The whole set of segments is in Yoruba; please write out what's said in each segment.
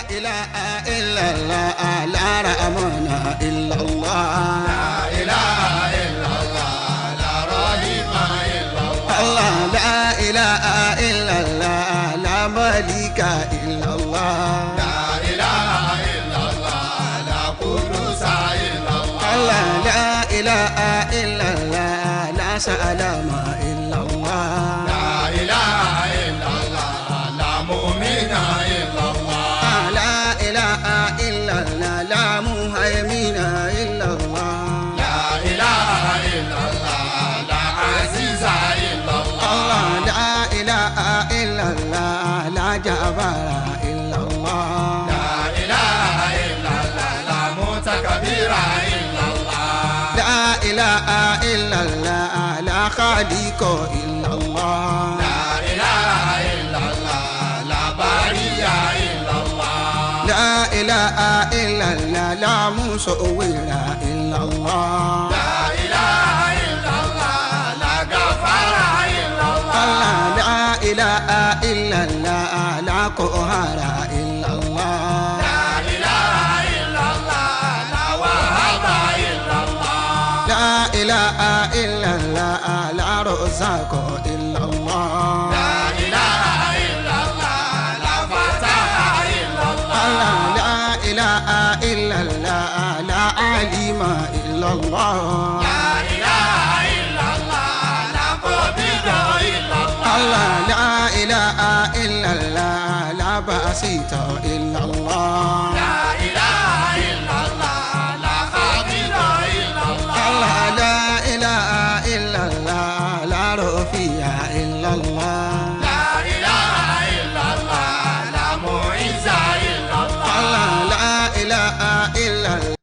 إله إلا الله لا رحمن إلا الله لا إله إلا الله لا رحيم إلا الله لا إله إلا الله لا ملك إلا الله لا إله إلا الله لا قدوس إلا الله لا إله إلا الله لا سلام إلا الله لا إله إلا الله لا مؤمن إلا الله لا إله إلا الله لا مهيمن إلا الله لا إله إلا الله لا عزيز إلا الله لا إله إلا الله لا جبار إلا الله لا إله إلا الله لا متكبر إلا الله لا إله إلا الله لا خالق إلا الله لا إله إلا الله لا باري إلا الله لا إله إلا الله لا مصور إلا الله لا إله إلا الله لا غفار إلا الله لا إله إلا الله لا قهار إلا الله لا إله إلا الله لا وهاب إلا الله لا إله إلا الله لا رزاق إلا الله لا إله إلا الله لا فتح إلا الله لا إله إلا الله لا عليم إلا الله لا إله إلا الله لا قبيض إلا الله لا إله إلا الله لا باسط إلا الله لا إله إلا الله لا قبيض إلا الله لا إله إلا الله لا رفيع إلا الله لا إله إلا الله لا معز إلا الله لا إله إلا الله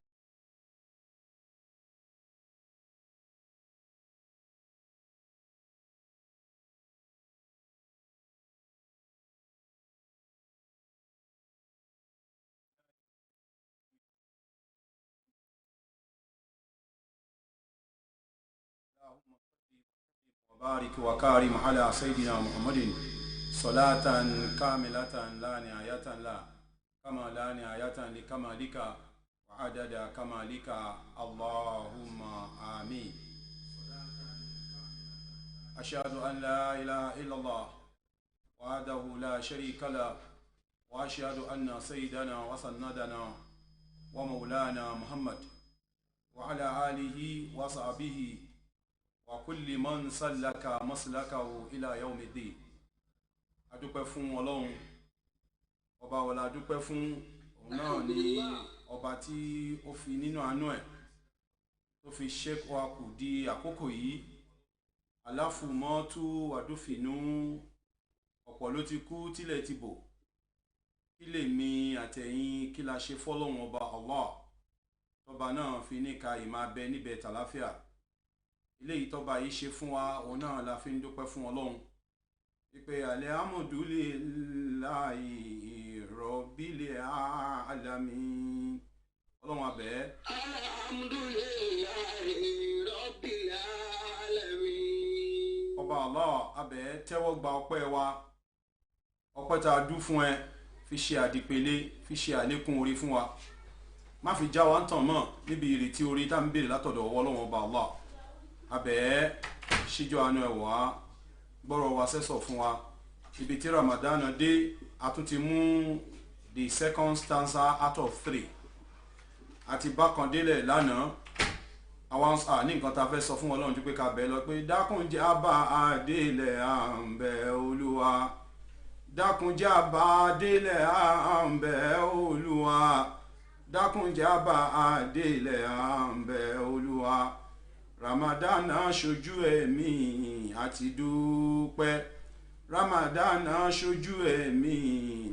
وبارك وكرم على سيدنا محمد صلاة كاملة لا نهاية لا كما لا نهاية لكمالك وعدد كمالك اللهم آمين. أشهد أن لا إله إلا الله وحده لا شريك له وأشهد أن سيدنا وسندنا ومولانا محمد وعلى آله وصحبه وكل من سلك مسلكه إلى يوم الدين. adúpẹ́ fún Ọlọ́run ọba wọlá adúpẹ́ fún òun náà ni ọba tí ó fi nínú àánú ẹ̀ tó fi ṣẹ́kù wa kù di àkókò yìí aláfùmọ́tú wàdúfìnú ọ̀pọ̀ ló ti kú tílẹ̀ ti bò kí lè mi àtẹ̀yìn kí la ṣe fọ́lọ́run ọba Allah tọba náà fi ní ka ìmá bẹ níbẹ̀ tàláfíà ilé ìtọ́ba yìí ṣe fún wa òun náà la fi ń dúpẹ́ fún Ọlọ́run ìpè alhamdulillahi rabbil alamin Ọlọ́run abẹ́. alhamdulillahi rabbil alamin. ọba Allah abẹ́ tẹ́wọ́ gba ọpẹ́ wa ọpẹ́ tá a dú fún ẹ fi ṣe àdìpele fi ṣe àlékún orí fún wa má fi já wa ń tàn mọ́ níbi ìrètí orí tá ń béèrè látọ̀dọ̀ ọwọ́ Ọlọ́run ọba Allah abẹ́ ṣíjọ́ àánú ẹ̀ wá gbọ́rọ̀ wa sẹ́sọ̀ fún wa ibi tí Ramadan dé a tún ti mú the second stanza out of 3 àti bákan délẹ̀ lánàá àwọn ní nǹkan tá a fẹ́ sọ fún Ọlọ́run ju pé ká bẹ̀ lọ pé dákúnjẹ́ àbá àdélẹ̀ à ń bẹ̀ Olúwa dákúnjẹ́ àbá àdélẹ̀ à ń bẹ̀ Olúwa dákúnjẹ́ àbá àdélẹ̀ à ń bẹ̀ Olúwa Ramadan ṣojú ẹ̀mí àti dúpẹ́ Ramadan ṣojú ẹ̀mí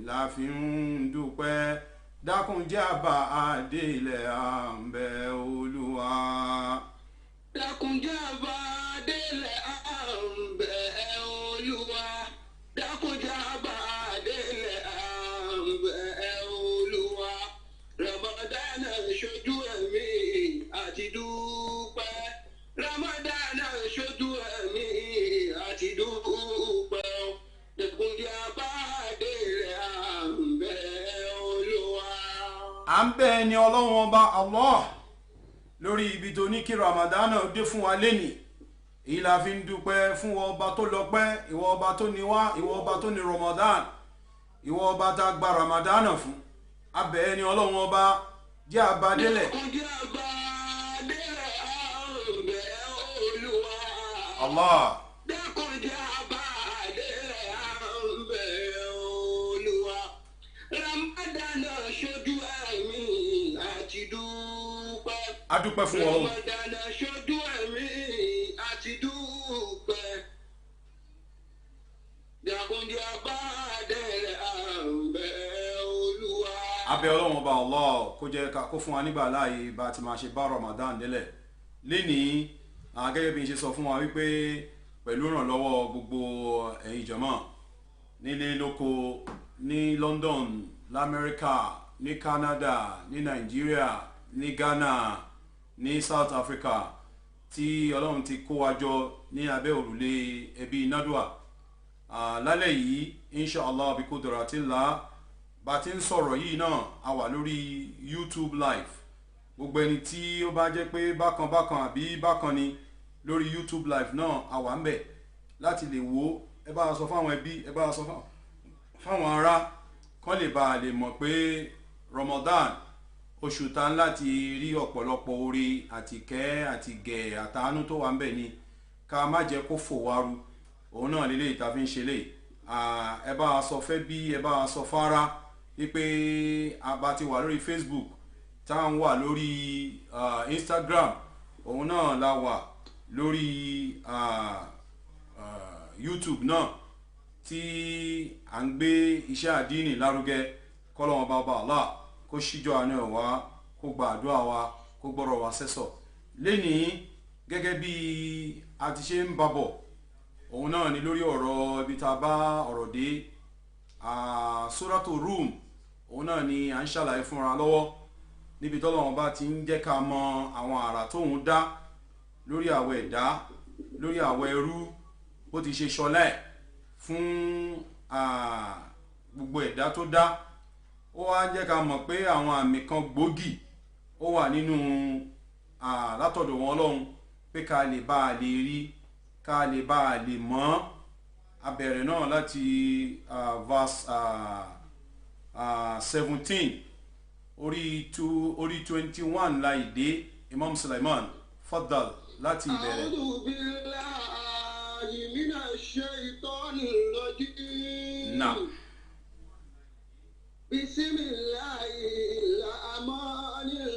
la fi ń dúpẹ́ dákúnjẹ́ àbá àdélẹ̀ à ń bẹ̀ Olúwa. dákúnjẹ́ àbá àdélẹ̀ à ń bẹ̀ Olúwa dákúnjẹ́ àbá àdélẹ̀ à ń bẹ̀ Olúwa Ramadan ṣojú ẹ̀mí àti dúpẹ́ Ramadan ṣojú ẹ̀mí àti dúpẹ́ dákúnjẹ́ àbá àdélẹ̀ à ń bẹ̀ Olúwa. à ń bẹ̀ ẹni ọlọ́run ọba Allah lórí ibi tó ní kí Ramadan dé fún wa lénìí èyí la fi ń dúpẹ́ fún ìwọ ọba tó lọ́pẹ́ ìwọ ọba tó ní wá ìwọ ọba tó ní Ramadan ìwọ ọba tá a gba Ramadan fún a bẹ̀ ẹni ọlọ́run ọba jẹ́ àbádélẹ̀. Allah. A dúpẹ́ fún ọ. Abẹ́ ọlọ́run ọba Allah kó jẹ́ kó fún wa nígbà láàyè bá ti máa ṣe bá Ramadan délẹ̀ lénìí gẹ́gẹ́ bí n ṣe sọ fún wa wípé pẹ̀lú ìrànlọ́wọ́ gbogbo ẹ̀yin jàmáà nílé lóko ní London l'Amẹ́ríkà ní Canada ní Nàìjíríà ní Ghana ní South Africa tí ọlọ́run ti kó wa jọ ní abẹ́ òrùlé ẹbí Nadwa lálẹ́ yìí inshallah bí qudratillah bá ti ń sọ̀rọ̀ yìí náà a wà lórí YouTube live gbogbo ẹni tí ó bá jẹ́ pé bákan àbí bákan ni lórí YouTube live náà a wà ń bẹ̀ láti lè wo ẹ bá sọ fáwọn ẹbí ẹ bá sọ fáwọn ará kán lè bá a lè mọ̀ pé Ramadan oṣù tá ń láti rí ọ̀pọ̀lọpọ̀ oore àti kẹ́ àti gẹ̀ àtàánú tó wà ń bẹ̀ ni ká má jẹ́ kó fò wáru òun náà lélẹ́yìí tá fi ń ṣe lè ẹ bá sọ fẹ́ bí ẹ bá sọ fara wípé a bá ti wà lórí Facebook tá ń wà lórí Instagram òun náà la wà lórí YouTube náà tí à ń gbé iṣẹ́ àdínì lárugẹ kọ́lọ́wọ́n bàbá Allah kó ṣíjọ́ àánú ẹ̀ wá kó gba àdúrà wa kó gbọ́rọ̀ wa sẹ́sọ̀ lénìí gẹ́gẹ́ bí a ti ṣe ń babọ̀ òun náà ni lórí ọ̀rọ̀ ibi tá a bá ọ̀rọ̀ dé Suratu Rum òun náà ni à ń ṣàlàyé fúnra lọ́wọ́ níbi tọ́lọ́wọ́n bá ti ń jẹ́ ká mọ àwọn àrà tóun dá lórí àwọ̀ ẹ̀dá lórí àwọ̀ ẹrú bó ti ṣe ṣọlá ẹ̀ fún gbogbo ẹ̀dá tó dá ó wá jẹ́ ká mọ̀ pé àwọn àmì kan gbòógì ó wà nínú látọ̀dọ̀ wọn Ọlọ́run pé ká lè bá a lè rí ká lè bá a lè mọ̀ abẹ̀rẹ̀ náà láti verse 17 orí 21 láì dé Imam Sulaiman Faddal láti ìbẹ̀rẹ̀. A'udhu billahi minash shaitanir rajim. Naam. Bismillahir rahmanir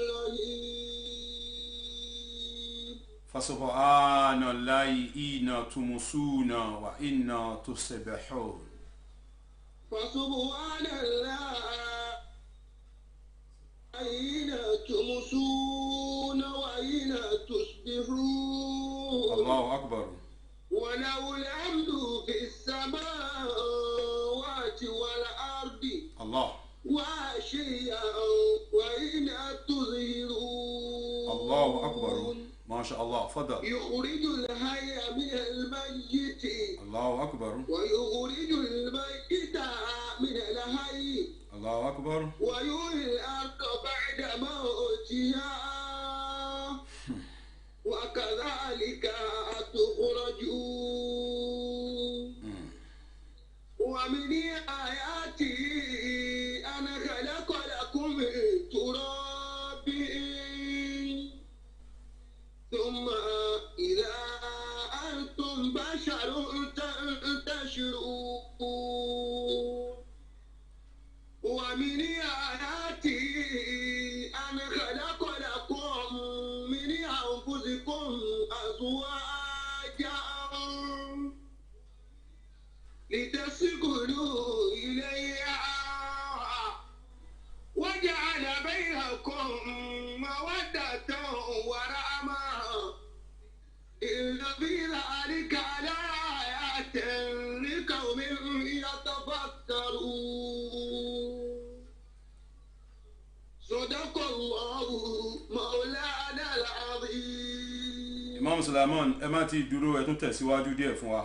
rahim. Fasubhanallahi hina tumsuna wa inna tusbihun. Fasubhanallahi hina tumsuna wa hina tusbihun. Allahu akbar. وله الحمد في السماوات والأرض Allah. وعشيا وحين تظهرون. Allahu akbar. Masha Allah. Faddal. يخرج الحي من الميت Allahu akbar. ويخرج الميت من الحي Allahu akbar. ويحيي الأرض بعد موتها وكذلك تخرجون. ومن آياته أن خلق لكم من تراب ثم إذا أنتم بشر تنتشرون. ومن آياته أن خلق لكم من أنفسكم أزواجا لتسكنوا إليها وجعل بينكم مودة ورحمة إن في ذلك لآيات لقوم يتفكرون. صدق الله مولانا العظيم. Imam Sulaiman ẹ má ti dúró ẹ tún tẹ̀síwájú díẹ̀ fún wa.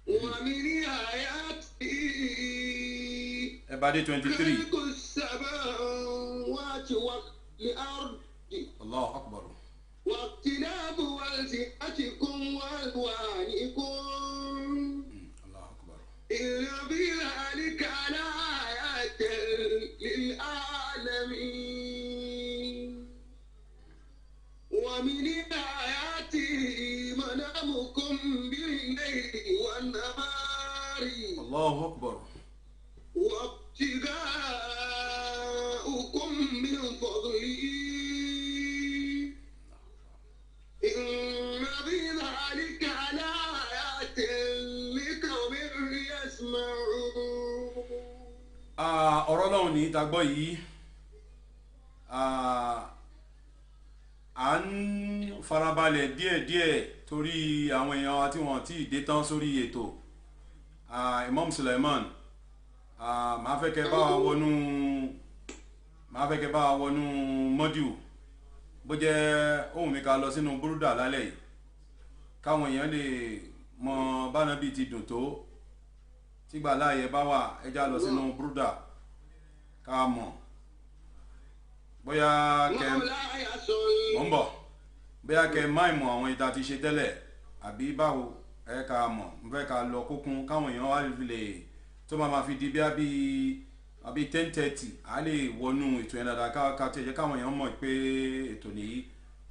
ومن آياته Ẹ bá dé 23. خلق السماوات السماوات والأرض الله أكبر واختلاف ألسنتكم وألوانكم الله أكبر إن في ذلك لآيات للعالمين ومن آياته منامكم بالليل والنهار الله أكبر وابتغاؤكم من فضله إن في ذلك لآيات لقوم يسمعون. ọ̀rọ̀ Ọlọ́run ní ìtagbọ́ yìí à ń farabalẹ̀ díẹ̀díẹ̀ torí àwọn èèyàn wa tí wọ́n ti dé tán sórí ètò Imam Suleiman máa fẹ́ kẹ́ bá wa wọnú mọ́díù bó jẹ́ ohun mi ká lọ sínú búrúdà lálẹ́ yìí káwọn èèyàn lè mọ bánábì ti dùn tó tígbà láàyè bá wà ẹjá lọ sínú búrúdà ká mọ̀ bóyá kẹ́ mọ̀ ń bọ̀ bóyá kẹ́ máìmọ̀ àwọn ìta ti ṣe tẹ́lẹ̀ àbí báwo ẹ ká mọ̀ ń fẹ́ ká lọ kókún káwọn èèyàn wá lè tó máa fi di bí àbí 10:30 a lè wọnú ètò yẹn dáadáa ká tẹ̀ jẹ́ káwọn èèyàn mọ̀ pé ètò nìyí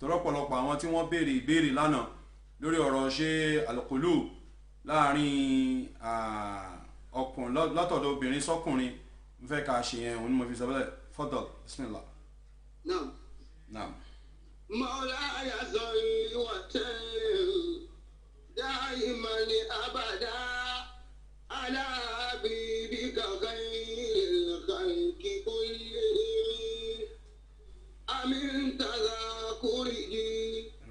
tọ́rọ̀pọ̀lọpọ̀ àwọn tí wọ́n béèrè ìbéèrè lánàá lórí ọ̀rọ̀ ṣé al-qulub láàrin ọkùnrin látọ̀dọ̀ obìnrin sọ́kùnrin ń fẹ́ ká ṣe yẹn òun ni mo fi sọ bẹ́ẹ̀ fọ́dọ̀ bismillah. نعم Naam. مولاي صل وسلم دائما ابدا على حبيبك خير الخلق كلهم امن تذاكره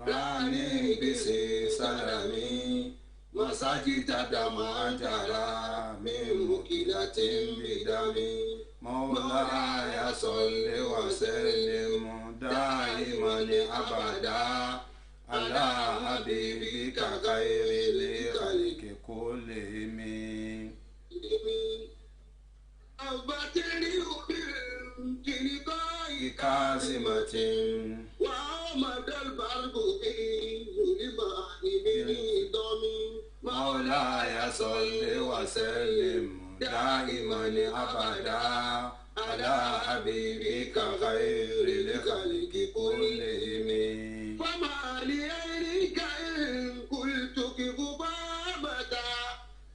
راني بسي سلامي مساجد دمع جرى من مكيلة بدمي مولاي صل وسلم دائما ابدا على حبيبك خير الخلق كلهم أبتلي بتلقاء كاسمة وعمد البرق في لبان بنظام مولاي صل وسلم دائما ابدا على حبيبك خير الخلق كلهم فما لعينك إن قلت كف بابتا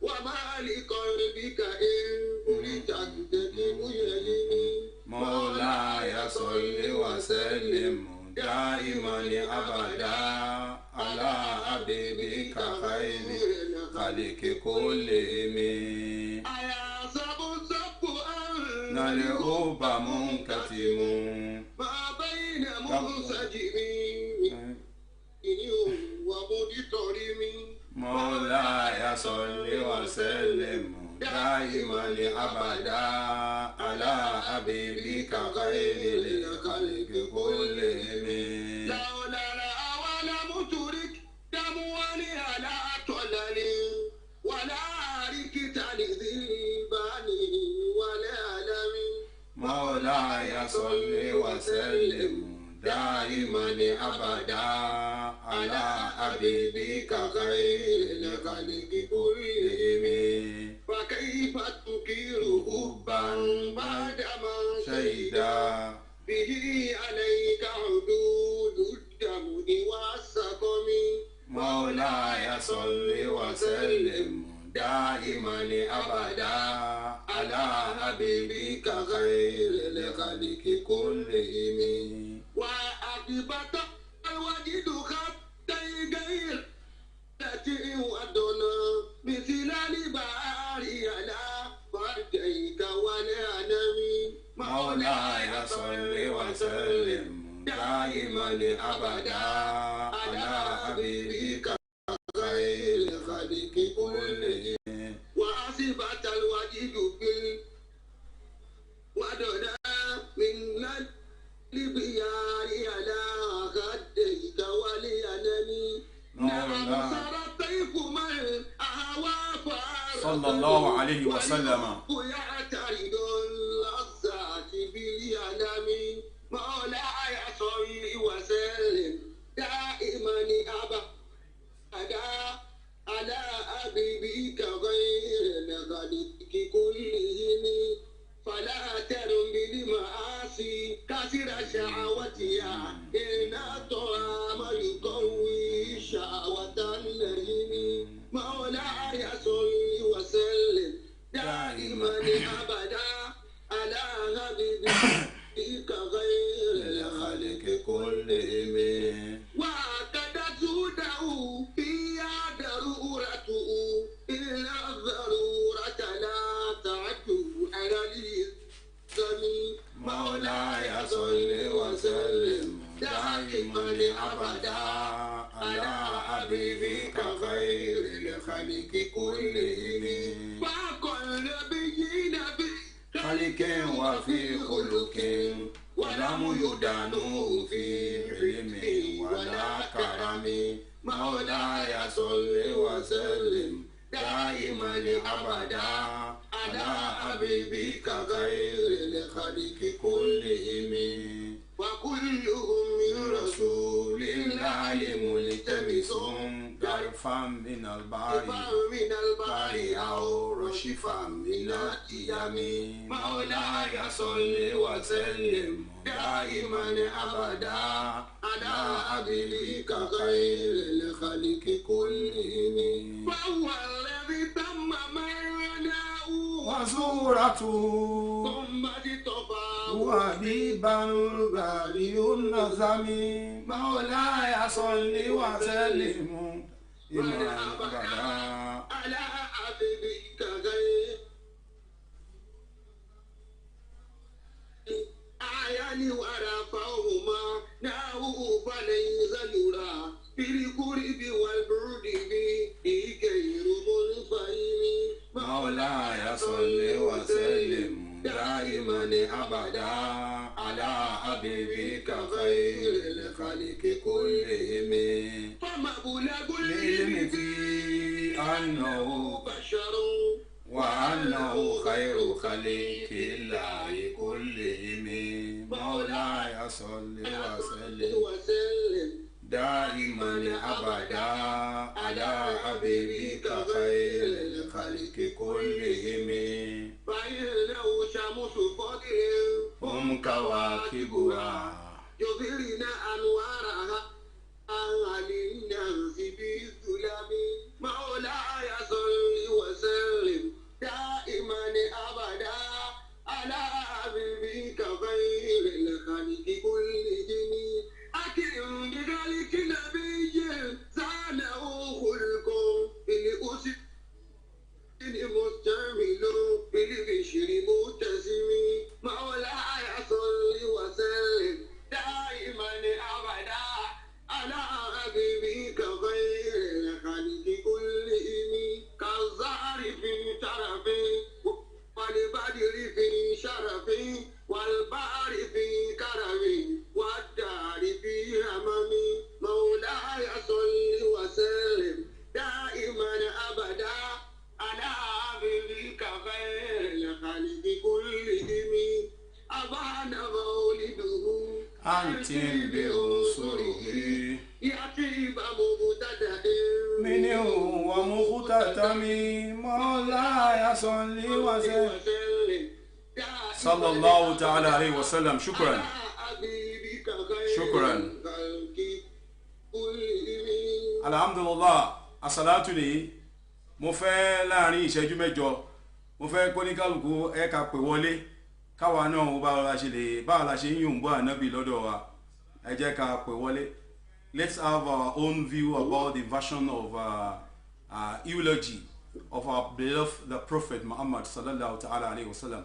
وما لقلبك إن قلت تكتب يمين مولاي صل وسلم دائما ابدا على حبيبك خير الخلق كلهم أيحسب الصف أن الحب منكتم ما بين منسجم ومضطرم مولاي صل وسلم دائما ابدا على حبيبك خير الخلق كلهم لولا الأول مترك دمواني على طلل ولا ركت لذيبان ولا لم مولاي صل وسلم دائما ابدا على حبيبك خير الخلق كلهم فكيف تنكر حبا بعدما شهدا به عليك حدود الدم والسقم مولاي صل وسلم دائما ابدا على حبيبك خير الخلق كلهم وأثبت الوجد خطي غير التي ودنا مثل البحر على فرديك والأنم مولاي صل وسلم دائما ابدا على حبيبك خير الخلق كلهم وأثبت الوجد ودنا من البيار على خديك والأنم نعم سر الطيف من أهوى صلى الله عليه وسلم ويعترض اللذات باليلم كلهم فاق النبيين في خلق وفي خلق ولم يدانوا في علم ولا كرم مولاي صل وسلم دائما أبدا على حبيبك خير الخلق كلهم وكلهم من رسول الله ملتمس غرفا من البحر من البحر أو رشفا من التيم مولاي صل وسلم دائما أبدا على حبيبك خير الخلق كلهم فهو الذي تم معناه وزورته ثم اصطفاه وحبيبا غالي النظم مولاي صل وسلم إما أبدا على حبيبك غير أعيان ورفعهما ناو فليس يرى في القرب والبعد به غير منفهم مولاي صل وسلم دائما أبدا على حبيبك خير الخلق كلهم فمبلغ العلم العلم في أنه بشر وأنه خير خلق الله كلهم مولاي صل وسلم وسلم دائما أبدا على حبيبك خير الخلق كلهم فإنه شمس فضل هم كواكبها يظهرن أنوارها عن الناس بالظلم مولاي صل وسلم دائما أبدا على حبيبك خير الخلق كلهم أكرم بذلك نبي زانه خلق بالأسر مستعمل بالبشر متسم مولاي صل وسلم دائما أبدا على حبيبك خير الخلق كلهم كالزهر في شرف والبدر في شرف والبحر في كرم والدار في همم مولاي صل وسلم دائما أبدا على حبيبك خير الخلق كلهم أبان مولده أنت بأنصره يطيب مبتدأ منه ومختتم مولاي صل وسلم صلى الله تعالى عليه وسلم. شكرا شكرا. alhamdulillah asalatu ni mo fẹ́ láàrin ìṣẹ́jú mẹ́jọ mo fẹ́ kó ní kálukú ẹ̀ka pè wọlé káwa náà báwo la ṣe ń yòǹbó ànábì lọ́dọ̀ wa ẹ jẹ́ ká pè wọlé. Let's have our own view about the version of eulogy of our beloved the Prophet Muhammad sallallahu ta'ala alayhi wa sallam.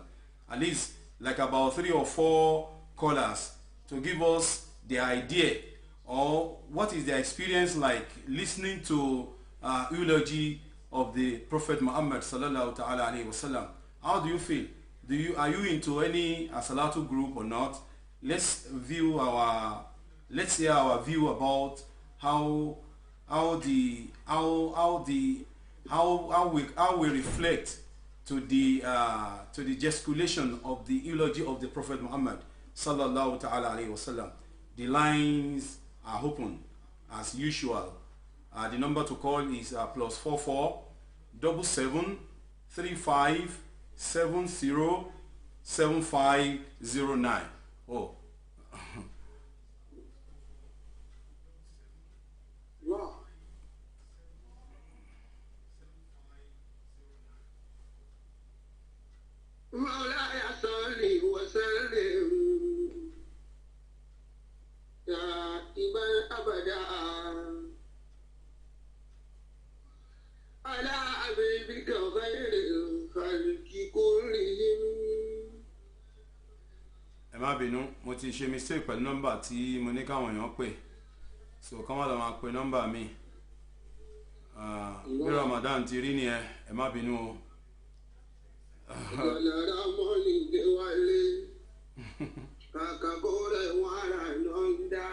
At least like about 3 or 4 callers to give us the idea or what is their experience like listening to eulogy of the Prophet Muhammad sallallahu ta'ala alayhi wa sallam. How do you feel? Are you into any salatu group or not? Let's hear our view about how we reflect to the gesticulation of the eulogy of the Prophet Muhammad sallallahu ta'ala alayhi wa sallam. The lines are open as usual. The number to call is +44 77 35 70 7509. Oh. مولاي صل وسلم دائما أبدا على حبيبك خير الخلق كلهم. ẹ má bínú mo ti ṣe mistake pẹ̀lú nọ́mbà tí mo ní káwọn èèyàn pè so ká má lọ máa pe nọ́mbà mi bí Ramadan ti rí ni ẹ má bínú o. Ìjọba mọ́ni dé wálé. Kàkà kó rẹ̀ wàrà náà ń dá.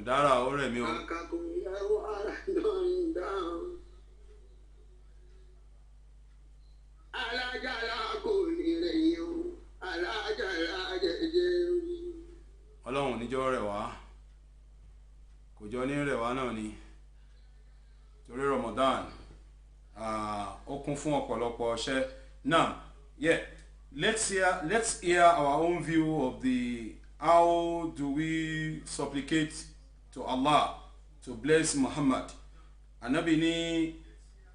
Dára ó rẹ̀ mí o. Kàkà kó rẹ̀ wàrà náà ń dá. Alájàlá kò ní rẹ̀ yín o. Alájàlá jẹjẹ. Ọlọ́run níjọ́ rẹ̀ wá kò jọ ní rẹ̀ wá náà ni torí Ramadan ó kún fún ọ̀pọ̀lọpọ̀ ọṣẹ́. Now, yeah, let's hear our own view of the how do we supplicate to Allah to bless Muhammad. Ànábì ní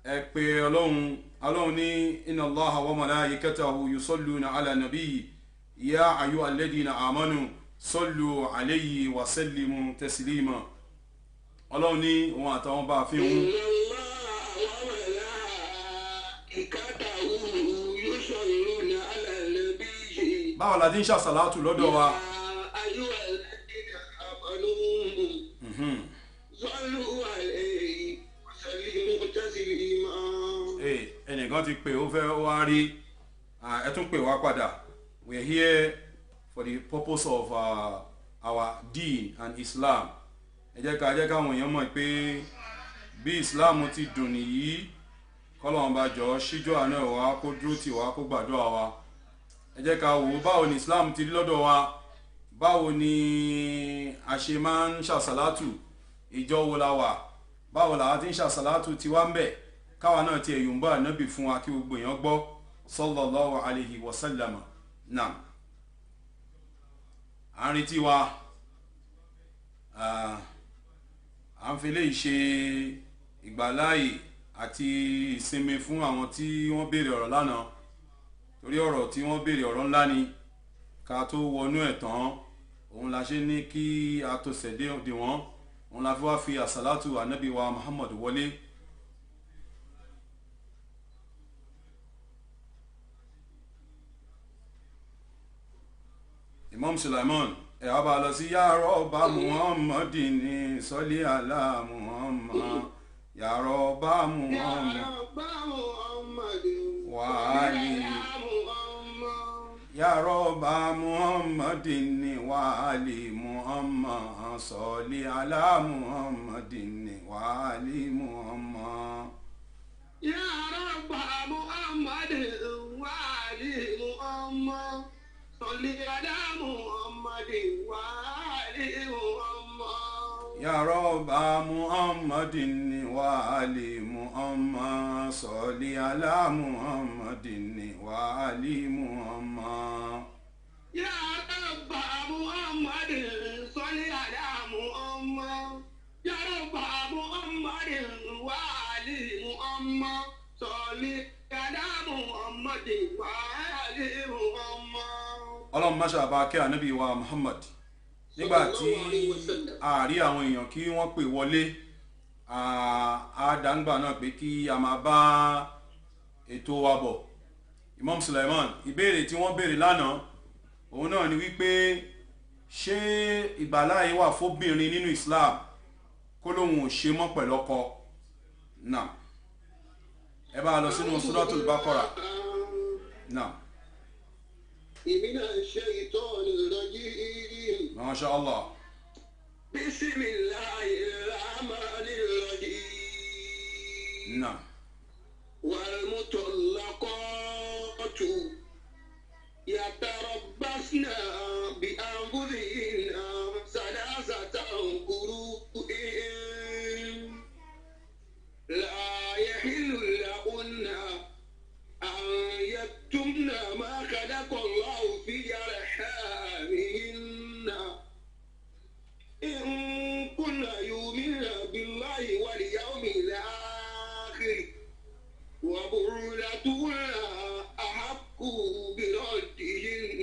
ẹ pé Ọlọ́run ní inna Allaha wa malaikatahu yusalluna ala nabiyyi ya ayyuhal ladhina amanu sallu alayhi wa sallimu taslima. Ọlọ́run ní wọn àtàwọn bá fi hun. Báwo la ti ń ṣàṣàlátù lọ́dọ̀ wa. Ẹnìkan ti pè ó fẹ́ wá rí ẹ tún pè wá padà. We are here for the purpose of our deen and Islam. Ẹ jẹ́ káwọn èèyàn mọ̀ pé bí Islam ti dùn nìyí kọ́lọ́run bá jọ ṣíjú àná wa kó dúró tì wá kó gbàdúrà wa. Ẹ jẹ́ ká wò báwo ni Islam ti rí lọ́dọ̀ wa, báwo ni a ṣe máa ń ṣàṣàlátù, ìjọ wo la wà, báwo la ti ń ṣàṣàlátù ti wá ń bẹ̀ káwa náà ti ẹ̀yùn bá ànábì fún wa kí gbogbo èèyàn gbọ́ sallallahu alayhi wa sallam. Naam, à ń retí wa à ń fi léyìí ṣe ìgbàláyè àti ìsinmi fún àwọn tí wọ́n béèrè ọ̀rọ̀ lánàá torí ọ̀rọ̀ tí wọ́n béèrè ọ̀rọ̀ ńlá ni ká tó wọnú ẹ̀ tán òun la ṣe ní kí a tó ṣẹ̀dé wọ́n òun la fi wá fi àsàlátù ànábì wa Muhammad wọlé. Imam Sulaiman ẹ wá bá lọ sí ya Rabba Muhammadin ní sọ́lé àlá Muhammad ya Rabba Muhammad wàhálì ya Rabba Muhammadin ní wàhálì Muhammad sọ́lé àlá Muhammadin ní wàhálì Muhammad. Ya Rabba Muhammadin wàhálì Muhammad. Ya Rabba Muhammadin wa ali Muhammad salli ala Muhammadin wa ali Muhammad. Ya Rabba Muhammadin salli ala Muhammad. Ya Rabba Muhammadin wa ali Muhammad salli ala Muhammadin wa ali Muhammad. Ọlọ́run máṣe àbá kí ànábì wa Muhammad nígbà tí a rí àwọn èèyàn kí wọ́n pè wọlé àádáǹgbà náà pé kí a máa bá ètò wa bọ̀. Imam Sulaiman ìbéèrè tí wọ́n béèrè lánàá òun náà ni wípé ṣé ìgbàláyé wà fóbìnrin nínú Islam kó lóun ò ṣe mọ́ pẹ̀lú ọkọ náà. Ẹ bá lọ sínú Suratul Baqara náà. من الشيطان الرجيم ما شاء الله. بسم الله الرحمن الرحيم. نعم. والمطلقات يتربصن بأنفسهن ثلاثة قروء لا يحل لهن أن يكتمن ما خلق الله في أرحامهن إن كن يؤمن بالله واليوم الآخر وبعولتهن أحق بردهن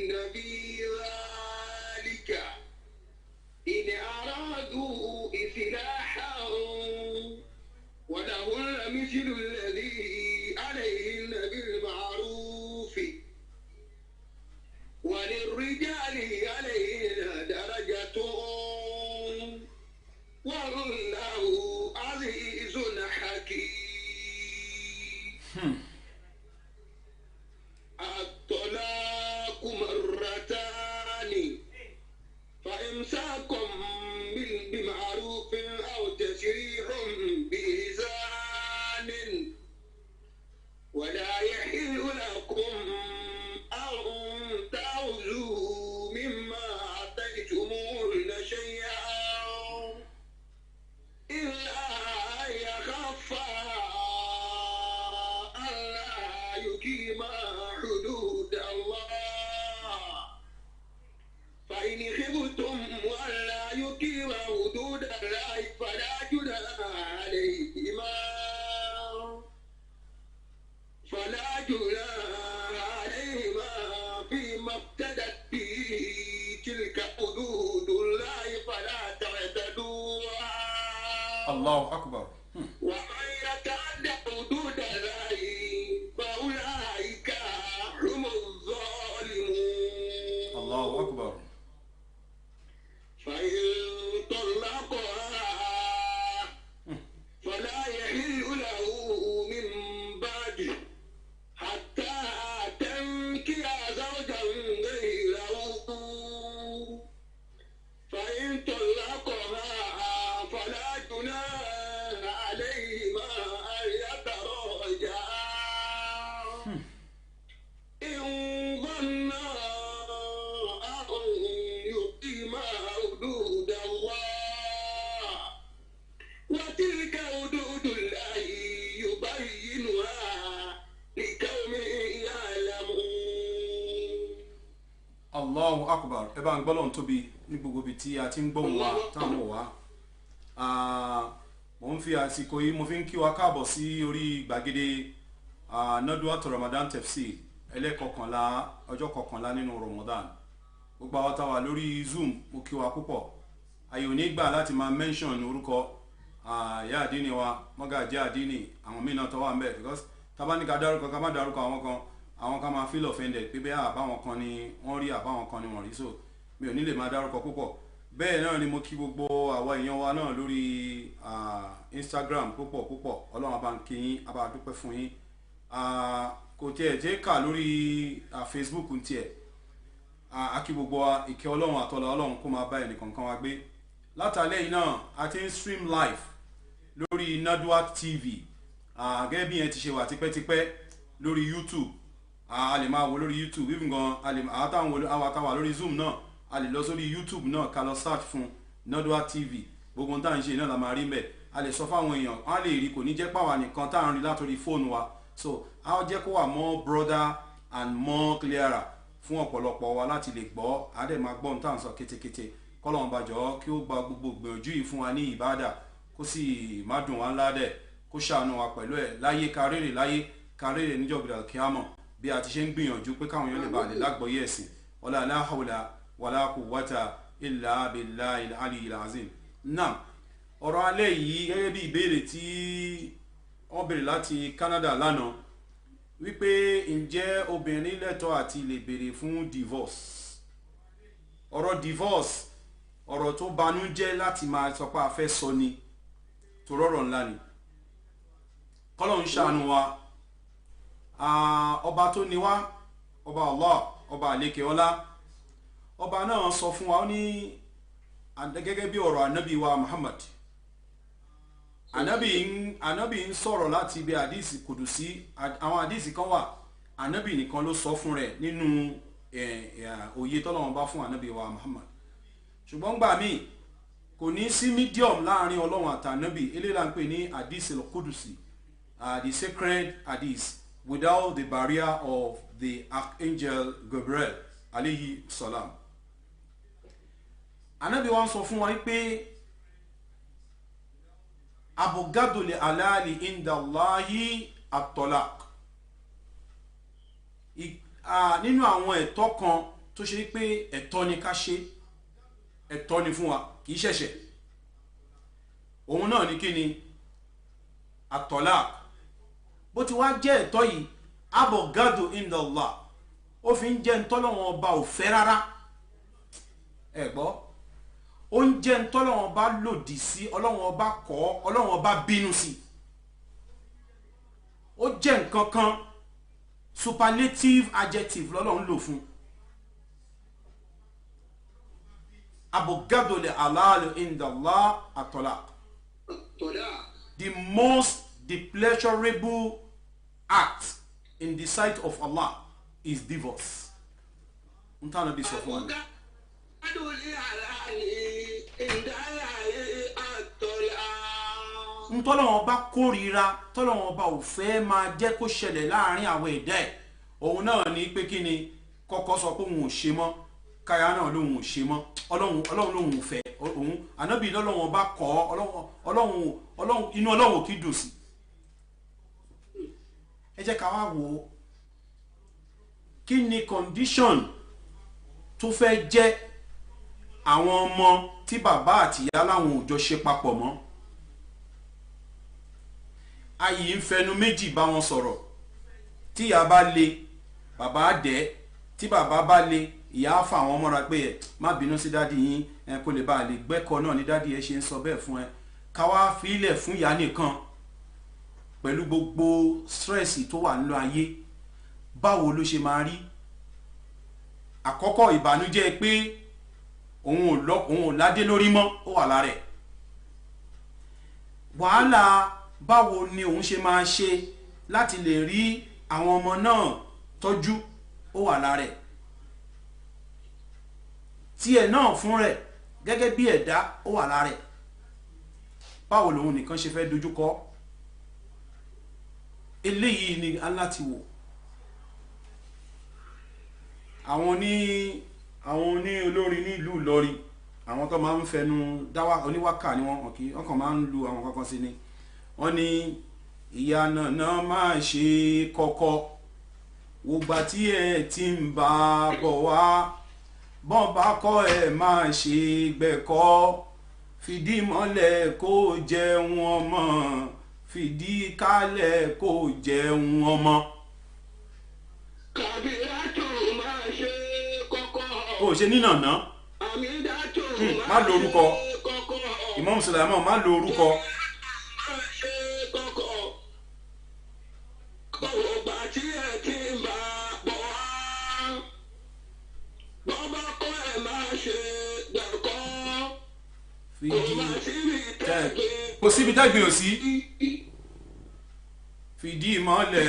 يقيم حدود الله فإن خفتم ولا يقيم حدود الله فلا جناح عليهما فيما افتدت به تلك حدود الله فلا تعتدوها. الله أكبر. ومن يتعد حدود الله فأولئك هم الظالمون. الله أكبر. فإن طلقها فلا يحل له من بعده حتى تنكح زوجا غيره فإن طلقها فلا جناح عليهما أن يتراجعا إن ظنا أن يقيما حدود الله وتلك حدود الله يبينها لقوم يعلمون. Allahu Akbar. Ẹ bá ń gbọ́ lọ́n tóbi ní gbogbo ibi tí a ti ń gbóhùn wa táwọn wò wá. Mo ń fi àsìkò yìí mo fi ń kí wa káàbọ̀ sí orí gbàgede Nadwat Ramadan Tafsir ẹlẹ́kọ̀kànlá ọjọ́ kọkànlá nínú Ramadan. Gbogbo àwọn táwa lórí Zoom mo kí wa púpọ̀. Àyè ò ní gbà láti máa mention orúkọ ìyá àdínì wa mọ́gàjí àdínì àwọn míì náà tó wà ń bẹ̀ because tábà ní ká dárúkọ ká má dárúkọ àwọn kan máa feel offended pé bẹ́ẹ̀ àbáwọn kan ni wọ́n rí àbáwọn kan ni wọ́n rí so mi ò ní lè máa dárúkọ púpọ̀ bẹ́ẹ̀ náà ni mo kí gbogbo àwọn èèyàn wa náà lórí Instagram púpọ̀ ọlọ́run bá ń kí yín a bá dúpẹ́ fún yín kò tiẹ̀ jẹ́ kà lórí Facebook tiẹ̀ a kí gbogbo ìkẹ́ ọlọ́run àtọ́lá ọlọ́run kó máa bá ẹnìkankan wa gbé látàlẹ́ yìí náà a ti ń stream live lórí Nadwat TV gẹ́gẹ́ bí yẹn ti ṣe wà tipẹ́tipẹ́ lórí YouTube a lè máa wo lórí YouTube even gan àwọn àtàwà lórí Zoom náà a lè lọ sórí YouTube náà ká lọ search fún Nadwat TV gbogbo tá à ń ṣe náà la máa rí mbẹ̀ a lè sọ fáwọn èèyàn wọ́n á lè rí kò ní jẹ́ pàwà nìkan tá à ń rí látòrí fóònù wa so a jẹ́ kó wà more broader and more clearer fún ọ̀pọ̀lọpọ̀ wa láti lè gbọ́ a dẹ̀ máa gbọ́ ohun tá à ń sọ kétékété kọ́lọ́run bá jọ̀ọ́ kí ó gba gbogbo gbìyànjú yìí fún wa ní ìbádà kó sì má dùn wá ńlá dẹ̀ kó ṣàánú wa pẹ̀lú ẹ̀ láyé kárèrè níjọ́ gbìdà kíámọ̀ bí a ti ṣe ń gbìyànjú pé káwọn èèyàn lè bá lè lágbọ́yé ẹ̀sìn wala la hawla wala quwwata illa billahil aliyyil azim. Náà ọ̀rọ̀ alẹ́ yìí gẹ́gẹ́ bí ìbéèrè tí wọ́n béèrè láti Canada lánàá wípé ǹjẹ́ obìnrin lẹ́tọ̀ọ́ àti lè béèrè fún divorce. Ọ̀rọ̀ divorce ọ̀rọ̀ tó banújẹ́ láti máa sọ pé a fẹ́ sọ ni tó rọ̀rọ̀ ńlá ni kọ́lọ́run ṣàánú wa ọba tó ní wá ọba Allah ọba àlékè ọlá ọba náà sọ fún wa ó ní gẹ́gẹ́ bí ọ̀rọ̀ ànábì wa Muhammad ànábì ń sọ̀rọ̀ láti ibi àdìsí kùdùsí àwọn àdìsí kan wà ànábì nìkan ló sọ fún rẹ̀ nínú òye tọ́lọ́run bá fún ànábì wa Muhammad ṣùgbọ́n gbà míì kò ní sí medium láàrin ọlọ́run àtànábì eléyìí là ń pè ní àdìsí kùdùsí the sacred hadith without the barrier of the archangel Gabriel alayhi salam. Ànábì wa sọ fún wa pé abogado li alali inda Allahi at-talaq. Nínú àwọn ẹ̀tọ́ kan tó ṣe pé ẹ̀tọ́ ni ká ṣe ẹ̀tọ́ ni fún wa kì í ṣẹ̀ṣẹ̀ òun náà ni kí ni at-talaq bó ti wá jẹ́ ẹ̀tọ́ yìí abogado inda Allah ó fi ń jẹ́ ntọ́lọ́wọ́n ọba ò fẹ́ rárá ẹ gbọ́ ó ń jẹ́ ntọ́lọ́wọ́n ọba lòdì sí ọlọ́wọ́n ọba kọ̀ ọlọ́wọ́n ọba bínú sí ó jẹ́ nǹkan kan superlative adjective lọ́lọ́run lò fún abogado li alali inda Allah at-talaq the most deplesurable act in the sight of Allah is divorce. Ntana bi sọ fún wa. tọ́lọ́wọ́n bá kórìíra tọ́lọ́wọ́n bá ò fẹ́ máa jẹ́ kó ṣẹlẹ̀ láàrin àwọn ẹ̀dá ẹ̀ òun náà ní pé kí ni kọ́kọ́ sọ pé òun ò ṣe mọ́ káyà náà lòun ò ṣe mọ́ ọlọ́run lòun ò fẹ́ òun ànábì lọ́lọ́wọ́n bá kọ́ ọlọ́run inú ọlọ́run ò kì í dùn sí. ẹ jẹ́ ká wá wò ó kí ni condition tó fẹ́ jẹ́ àwọn ọmọ tí bàbá àtìyá láwọn ò jọ ṣe papọ̀ mọ́ ayì ń fẹnu méjì bá wọn sọ̀rọ̀ tí ìyá bá le bàbá á dẹ̀ tí bàbá bá le ìyá á fà àwọn mọ́ra pé ẹ má bínú sí dádì yín ẹ kó lè bá a lè gbẹ́kọ̀ọ́ náà ní dádì ẹ ṣe ń sọ bẹ́ẹ̀ fún ẹ ká wá fílẹ̀ fún ìyá nìkan pẹ̀lú gbogbo stress tó wà nínú ayé báwo ló ṣe máa rí àkọ́kọ́ ìbànújẹ́ pé òun ò ládé lórí mọ́ ó wà lára ẹ̀ wàhálà báwo ni òun ṣe máa ṣe láti lè rí àwọn ọmọ náà tọ́jú ó wà lára ẹ̀ tiẹ̀ náà fún rẹ̀ gẹ́gẹ́ bí ẹ̀dá ó wà lára ẹ̀ báwo lòun nìkan ṣe fẹ́ dojúkọ eléyìí ni aláti wò àwọn ní olórin ní ìlú Ìlọrin àwọn tó máa ń fẹnu dáwà oníwákà ni wọ́n kàn máa ń lu àwọn kankan sí ni wọ́n ní ìyá náà máa ṣe kọ́kọ́ wògbà tí ẹ ti ń bá bọ̀ wá bọ́n bá kọ́ ẹ máa ṣe gbẹ̀kọ́ fìdí mọ́lẹ̀ kó jẹun ọmọ fìdí kálẹ̀ kó jẹun ọmọ. Kàbíràtù máa ṣe kọ́kọ́. ó ṣe nínàná má lo orúkọ Imam Sulaiman má lo orúkọ. kò síbi tẹ́gbìn ò sí fìdí mọ́lẹ̀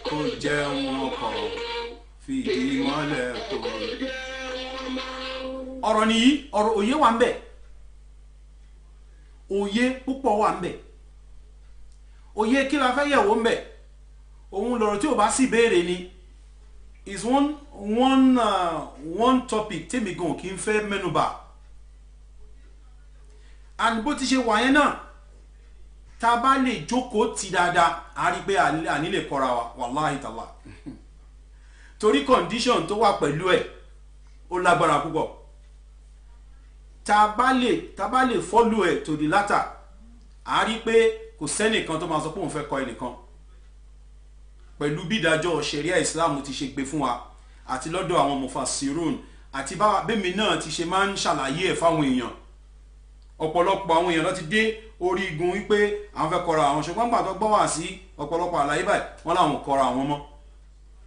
kó jẹun ọkọ̀ fìdí mọ́lẹ̀ kó ọ̀rọ̀ nìyí ọ̀rọ̀ òye wà ń bẹ̀ òye púpọ̀ wà ń bẹ̀ òye kí la fẹ́ yẹ̀wò ń bẹ̀ òun lọ̀rọ̀ tí ò bá sì béèrè ni is one topic tèmi gan kì í fẹ́ mẹ́nubà and bó ti ṣe wà yẹn náà tá a bá lè jókòó ti dáadáa a rí pé àní lè kọ́ra wa wàláhì tàlá torí condition tó wà pẹ̀lú ẹ̀ ó lágbára púpọ̀ tá a bá lè follow ẹ̀ to the latter a rí pé kò sẹ́nìkan tó máa sọ pé òun fẹ́ kọ́ ẹnìkan pẹ̀lú bí ìdájọ́ ṣẹ̀ríà Islam ti ṣe gbé fún wa àti lọ́dọ̀ àwọn mufassirun àti bẹ́mi náà ti ṣe máa ń ṣàlàyé ẹ̀ fáwọn èèyàn ọ̀pọ̀lọpọ̀ àwọn èèyàn ló ti dé orí igun wípé àwọn fẹ́ kọ́ra àwọn ṣùgbọ́n gbàtọ́ gbọ́ wá sí ọ̀pọ̀lọpọ̀ àlàyé báyìí wọ́n láwọn kọ́ra àwọn mọ́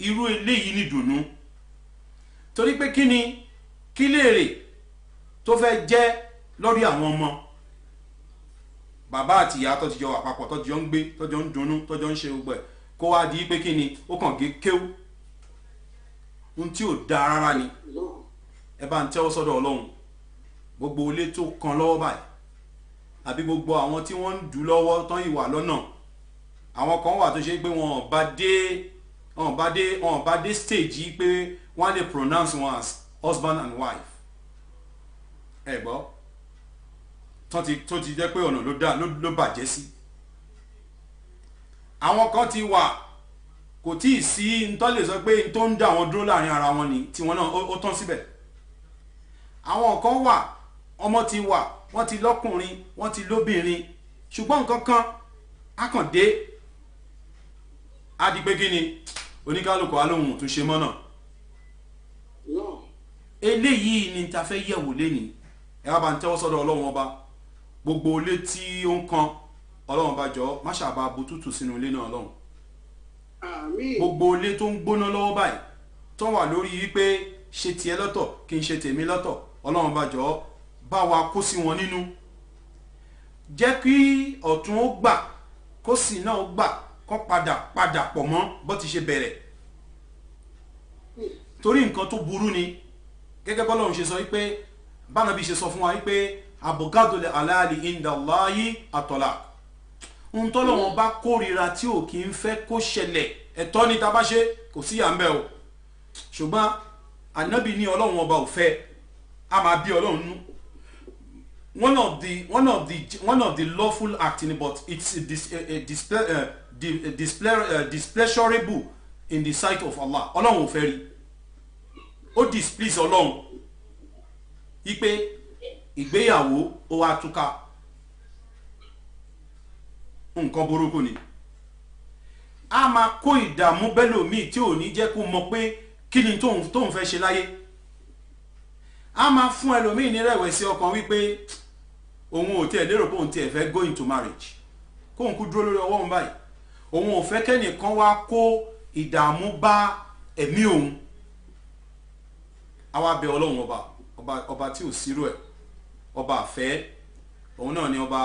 irú eléyìí ní dùnú torí pé kí léèrè tó fẹ́ jẹ́ lórí àwọn ọmọ bàbá àti ìyá tó ti jọ àpapọ̀ tó ti jọ ń gbé tó jọ ń dunnú tó jọ ń ṣe gbogbo ẹ̀ kó wá di pé ó kàn gé kéwú ohun tí ò dáa rárá ni ẹ bá ń tẹ́wọ́ sọ́dọ̀ Ọlọ́run gbogbo ilé tó kan lọ́wọ́ báyìí àbí gbogbo àwọn tí wọ́n ń dù lọ́wọ́ tán ìwà lọ́nà àwọn kan wà tó ṣe pé wọn bá dé stage yìí pé wọ́n lè pronounce wọn as husband and wife ẹ gbọ́ tó ti jẹ́ pé ọ̀nà ló bàjẹ́ sí àwọn kan ti wà kò tí ì sí ntọ́ lè sọ pé tó ń dá wọn dúró láàrin ara wọn ni tí wọn náà ó tán síbẹ̀ àwọn kan wà ọmọ ti wà wọ́n ti lọ́kùnrin wọ́n ti lóbìnrin ṣùgbọ́n nǹkan kan akàndé adigbégé ni oníkálùkù alóhùn tó ṣe mọ́nà eléyìí ni ta fẹ́ yẹ̀wò lẹ́ni ẹ wá bá ń tẹ́wọ́ sọ́dọ̀ Ọlọ́run ọba gbogbo ilé tí ó ń kan Ọlọ́run ọba jọ má ṣàbà bu tútù sínú ilé náà Ọlọ́run gbogbo ilé tó ń gbóná lọ́wọ́ báyìí tó wà lórí wípé ṣe tiẹ̀ lọ́tọ̀ kí n ṣe tèmi lọ́tọ̀ Ọlọ́run ọba jọ bá wa kó sí wọn nínú jẹ́ kí ọ̀tún ó gbà kó sì náà ó gbà kó padà pọ̀ mọ́ bó ti ṣe bẹ̀rẹ̀ torí nǹkan tó burú ni gẹ́gẹ́ bọ́lọ́run ṣe sọ wípé bánàbí ṣe sọ fún wa wípé abogadole alali inda Allahi atọ́lá ohun tọ́lọ́run bá kórìíra tí ò kí ń fẹ́ kó ṣẹlẹ̀ ẹ̀tọ́ ni tá bá ṣe kò sí yà ń bẹ̀ o ṣùgbọ́n ànábì ní ọlọ́run ọba ò fẹ́ a máa bí ọlọ́run nú one of the lawful acting but it's displeasurable in the sight of Allah ọlọ́run ò fẹ́ rí ó displease ọlọ́run ipe ìgbéyàwó ó wá túká nǹkan burúkú ni a máa kó ìdààmú bẹ́lòmíì tí ò ní jẹ́ kó mọ̀ pé kí ni tóun fẹ́ ṣe láyé a máa fún ẹlòmíì ní rẹ̀wẹ̀sì ọkàn wípé òun ò tiẹ̀ lérò pé òun tiẹ̀ fẹ́ go into marriage kóun kú dúró lórí ọwọ́ òun báyìí òun ò fẹ́ kẹ́nìkan wá kó ìdààmú bá ẹ̀mí òun àwa bẹ̀ ọlọ́run ọba tí ò sírò ẹ̀ ọba àfẹ́ òun náà ni ọba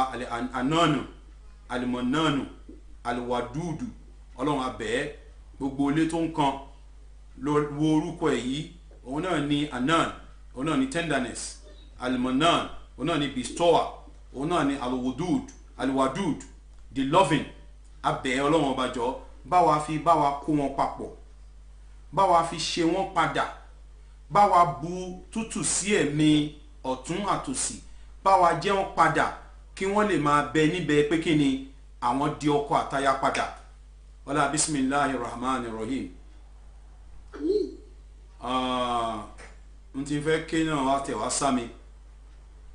anọ́nù alimọ̀nánù aliwadudu ọlọ́run abẹ́ gbogbo ilé tó ń kan wo orúkọ ẹ̀ yìí òun náà ni anan òun náà ni tenderness alimonan òun náà ni bestower òun náà ni aliwadud the loving abẹ́ ọlọ́run ọba jọ bá wa kó wọn papọ̀ bá wa fi ṣe wọn padà bá wa bu tútù sí ẹ̀mí ọ̀tún àtòsì bá wa jẹ́ wọn padà kí wọ́n lè máa bẹ níbẹ̀ pé kí ni àwọn di ọkọ àtaya padà wala bismillahir rahmanir rahim n ti fẹ́ ké náà wá tẹ̀ wá sámi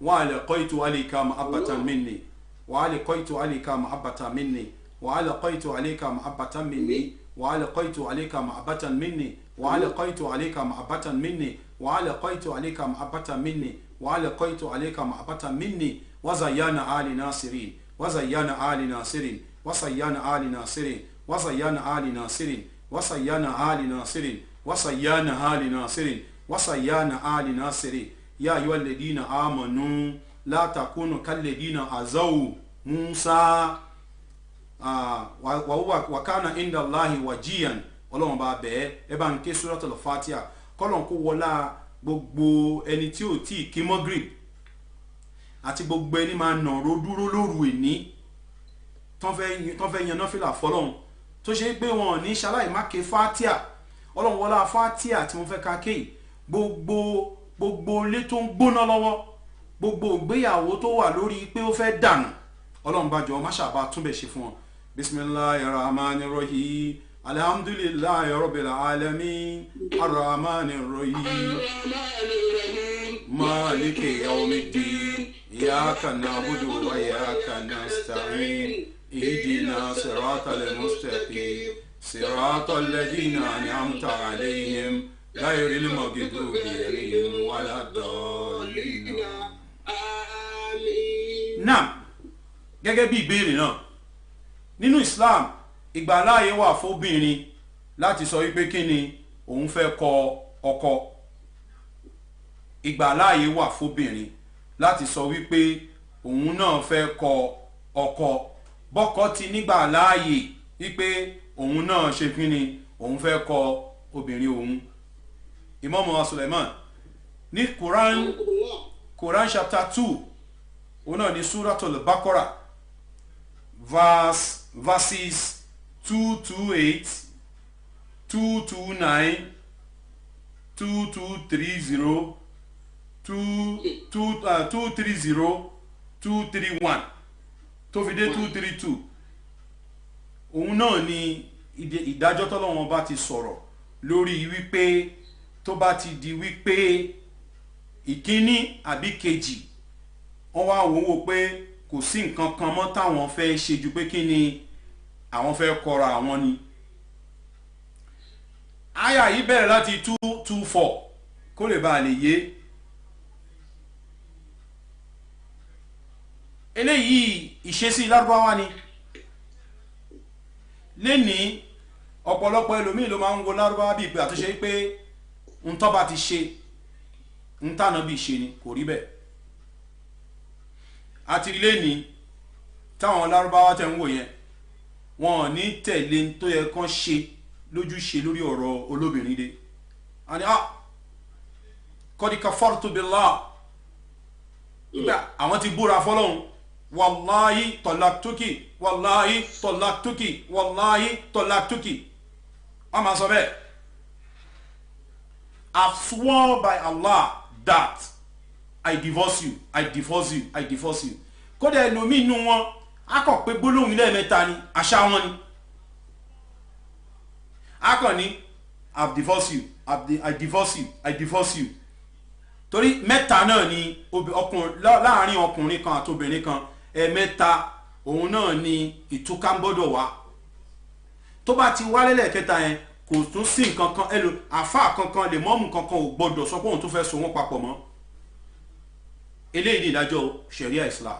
wa alqaitu alayka mahabbatan minni wa alqaitu alayka mahabbatan minni wa alqaitu alayka mahabbatan minni wa alqaitu alayka mahabbatan minni wa alqaitu alayka mahabbatan minni wa alqaitu alayka mahabbatan minni wa alqaitu alayka mahabbatan minni wa zayyana ali nasirin wa zayyana ali nasirin wa zayyana ali nasirin wa zayyana ali nasirin wa zayyana ali nasirin وصيانا آل ناصر وصيانا آل ناصر يا أيها الذين آمنوا لا تكونوا كالذين عزوا موسى وكان عند الله وجيا Ọlọ́run bá bẹ̀ ẹ́ bá ń ké Suratul Fatiha kọ́lọ́n kó wọlá gbogbo ẹni tí ò tí ì kí Magrib àti gbogbo ẹni máa nàró dúró lóru ẹni tán fẹ́ yan náfìlà fọ́lọ́run tó ṣe pé wọn ò ní ṣaláì má ké Fatiha ọlọ́run wọlá Fatiha tí mo fẹ́ ká kéyì gbogbo ilé tó ń gbóná lọ́wọ́ gbogbo ìgbéyàwó tó wà lórí pé ó fẹ́ dànù ọlọ́run bá jọ má ṣàbá túnbẹ̀ ṣe fún wọn bismillahir rahmanir rahim alhamdulillahi rabbil alamin arrahmanir rahim maliki yawmiddin iyyaka na'budu wa iyyaka nasta'in ihdina siratal mustaqim صراط الذين أنعمت عليهم غير المغضوب عليهم ولا الضالين. Naam, gẹ́gẹ́ bí ìbéèrè náà nínú Islam ìgbàláyé wà fóbìnrin láti sọ wípé kí ni òun fẹ́ kọ ọkọ ìgbàláyé wà fóbìnrin láti sọ wípé òun náà fẹ́ kọ ọkọ bọ́kọ ti nígbà láàyè wípé òun náà ṣe kí ni òun fẹ́ kọ obìnrin òun Imam wa Suleiman ní Quran chapter 2 òun náà ní Suratul Baqarah verses 228 229 2230 230 231 tó fi dé 232 òun náà ni ìdájọ́ tọ́lọ́wọ́n bá ti sọ̀rọ̀ lórí wípé tó bá ti di wípé ìkíní àbí kejì wọ́n wá wò pé kò sí nǹkan kan mọ́ táwọn fẹ́ ṣe ju pé kí ni àwọn fẹ́ kọra àwọn ni. àyà yìí bẹ̀rẹ̀ láti 224 kó lè bá a lè yé. eléyìí ìṣesí lárúbáwá ni lẹ́nìí ọ̀pọ̀lọpọ̀ ẹlòmíì ló máa ń wo lárúbáwá bíi pé àtúnṣe pé ń tọ́ bá ti ṣe ń tànà bí ṣe ni kò rí bẹ́ẹ̀ àti lẹ́nìí táwọn lárúbáwá tẹ̀ ń wò yẹn wọn ò ní tẹ̀lé tó yẹ kán ṣe lójúṣe lórí ọ̀rọ̀ olóbìnrin dé àní qad kafartu billah nígbà àwọn ti búra fọlọ́hún wallahi talaqtuki wallahi talaqtuki wallahi talaqtuki wọ́n máa sọ bẹ́ẹ̀. I've sworn by Allah that I divorce you, I divorce you, I divorce you. Kódà ẹlòmíì nínú wọn á kàn pé gbólóhùn lẹ́ẹ̀mẹ́ta ni àṣà wọn ni. Á kàn ní I've divorced you, I divorce you, I divorce you. Torí mẹ́ta náà ni láàrin ọkùnrin kan àti obìnrin kan ẹ̀ẹ̀mẹ́ta òun náà ni ìtúká ń gbọ́dọ̀ wá. Tó bá ti wá lẹ́lẹ́kẹta yẹn kò tún sí nǹkan kan àfáà kankan lè mọ́mù kankan ò gbọ́dọ̀ sọ pé òun tún fẹ́ so wọ́n papọ̀ mọ́. Eléyìí ni ìdájọ́ Sharia Islam.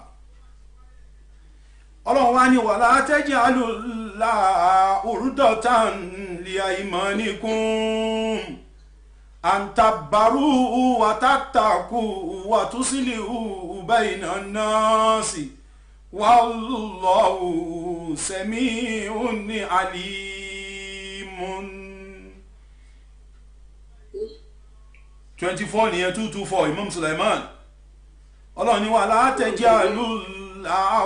Ọlọ́run wá ní wala taj'alu la urdatan li aymanikum an tabbaru wa tattaqu wa tuslihu bayna nasi wallahu sami'un alimun. 24 nìyẹn 224 Imam Sulaiman. Ọlọ́run ní wala taj'alu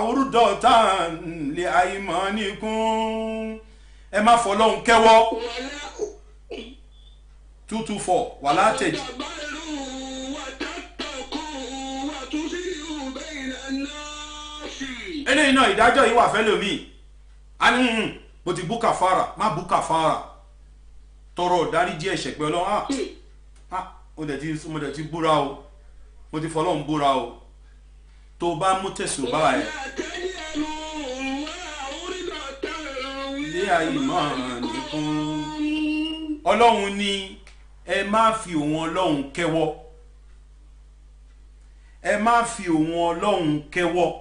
urdatan li aymanikum. Ẹ má fọlọ́hun kẹ́wọ́. 224 wala taj'alu. Eléyìí náà ìdájọ́ yìí wà fẹ́lẹ̀ mi. A ní mo ti bú kàfàrà, má bú kàfàrà. Tọrọ ìdáríjì ẹ̀ṣẹ̀ pé Ọlọ́run mo dẹ̀ ti búra o. Mo ti fọlọ́hun búra o. Tó bá mú tẹ̀sùn bá ẹ̀. Ilé ayé máa nìkan. Ọlọ́run ní ẹ má fi òun Ọlọ́run kẹ́wọ́. Ẹ má fi òun Ọlọ́run kẹ́wọ́.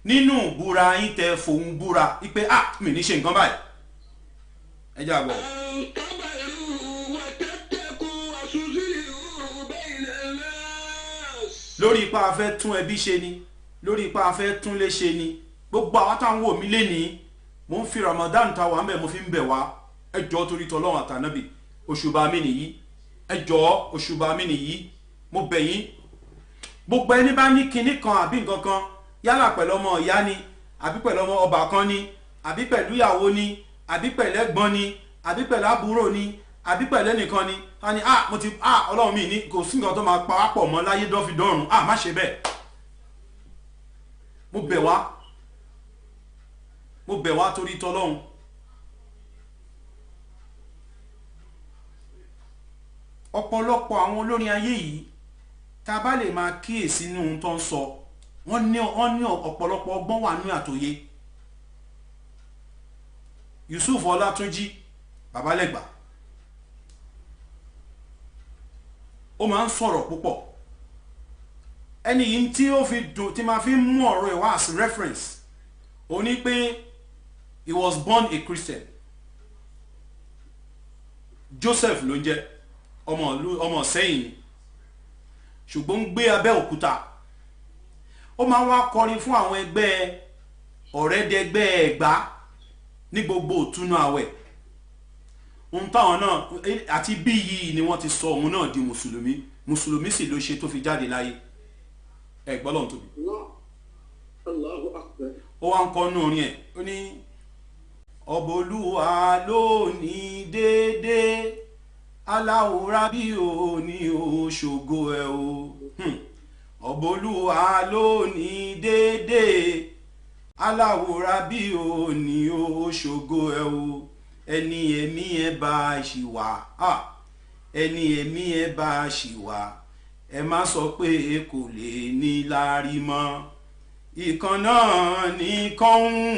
Nínú búra yín tẹ fòun búra wípé mi ní ṣe nǹkan báyìí. Ẹ jẹ́ àgbọ̀. Lórí ipa afẹ́ tún ẹbí ṣe ni, lórí ipa afẹ́ tún lé ṣe ni, gbogbo àwọn táwọn wò mí lénìí mo ń fi Ramadan ta wà ń bẹ̀ mo fi ń bẹ̀ wá ẹ jọ̀ọ́ torí tọlọ́run àtànábì òṣùbà mi nìyí, ẹ jọ̀ọ́ òṣùbà mi nìyí, mo bẹ̀ yín. Gbogbo ẹni bá ní kinní kan àbí nǹkan kan yálà pẹ̀lú ọmọ ìyá ni àbí pẹ̀lú ọmọ ọbàkan ni àbí pẹ̀lú ìyàwó ni àbí pẹ̀lú ẹ̀gbọ́n ni àbí pẹ̀lú àbúrò ni àbí pẹ̀lú ẹnìkan ni a ní mo ti Ọlọ́run mi ní kò sí nǹkan tó máa pa wá pọ̀ mọ́ láyé dọ́fidọ́rùn má ṣe bẹ́ẹ̀. Mo bẹ̀ wá torí tọlọ́run. Ọ̀pọ̀lọpọ̀ àwọn olórin ayé yìí tá a bá lè máa kíyèsí ní ohun tó ń sọ wọ́n ní ọ̀pọ̀lọpọ̀ ọgbọ́n wà nínú àtòyé. Yusuf Ọlátúnjí Babalẹ́gbà ó máa ń sọ̀rọ̀ púpọ̀. Ẹni yìí tí ó fi dùn tí máa fi mú ọ̀rọ̀ ẹ̀ wá as reference ó ní pé he was born a Christian. Joseph ló ń jẹ́ ọmọ Sẹ́yìn ni ṣùgbọ́n ń gbé Abẹ́òkúta. Ó máa ń wá kọrin fún àwọn ẹgbẹ́ ọ̀rẹ́dẹ́gbẹ́ Ẹ̀gbá ní gbogbo ìtúnú àwẹ̀. Ohun táwọn náà àti bí yìí ni wọ́n ti sọ òun náà di mùsùlùmí sì ló ṣe tó fi jáde láyé. Ẹ gbọ́ lọ́n tóbi. Ó wá ń kọ́ nú orin ẹ̀ ó ní ọba Olúwa ló ní déédéé aláwòrán bí o ní o ṣògo ẹ o. Ọba Olúwa ló ní déédéé aláwòrán bí o ní o ṣògo ẹ o. Ẹni ẹ̀mí ẹ bá ṣì wà ẹni ẹ̀mí ẹ bá ṣì wà ẹ má sọ pé kò lè ní láárí mọ́. Ìkan náà ní kọ́hún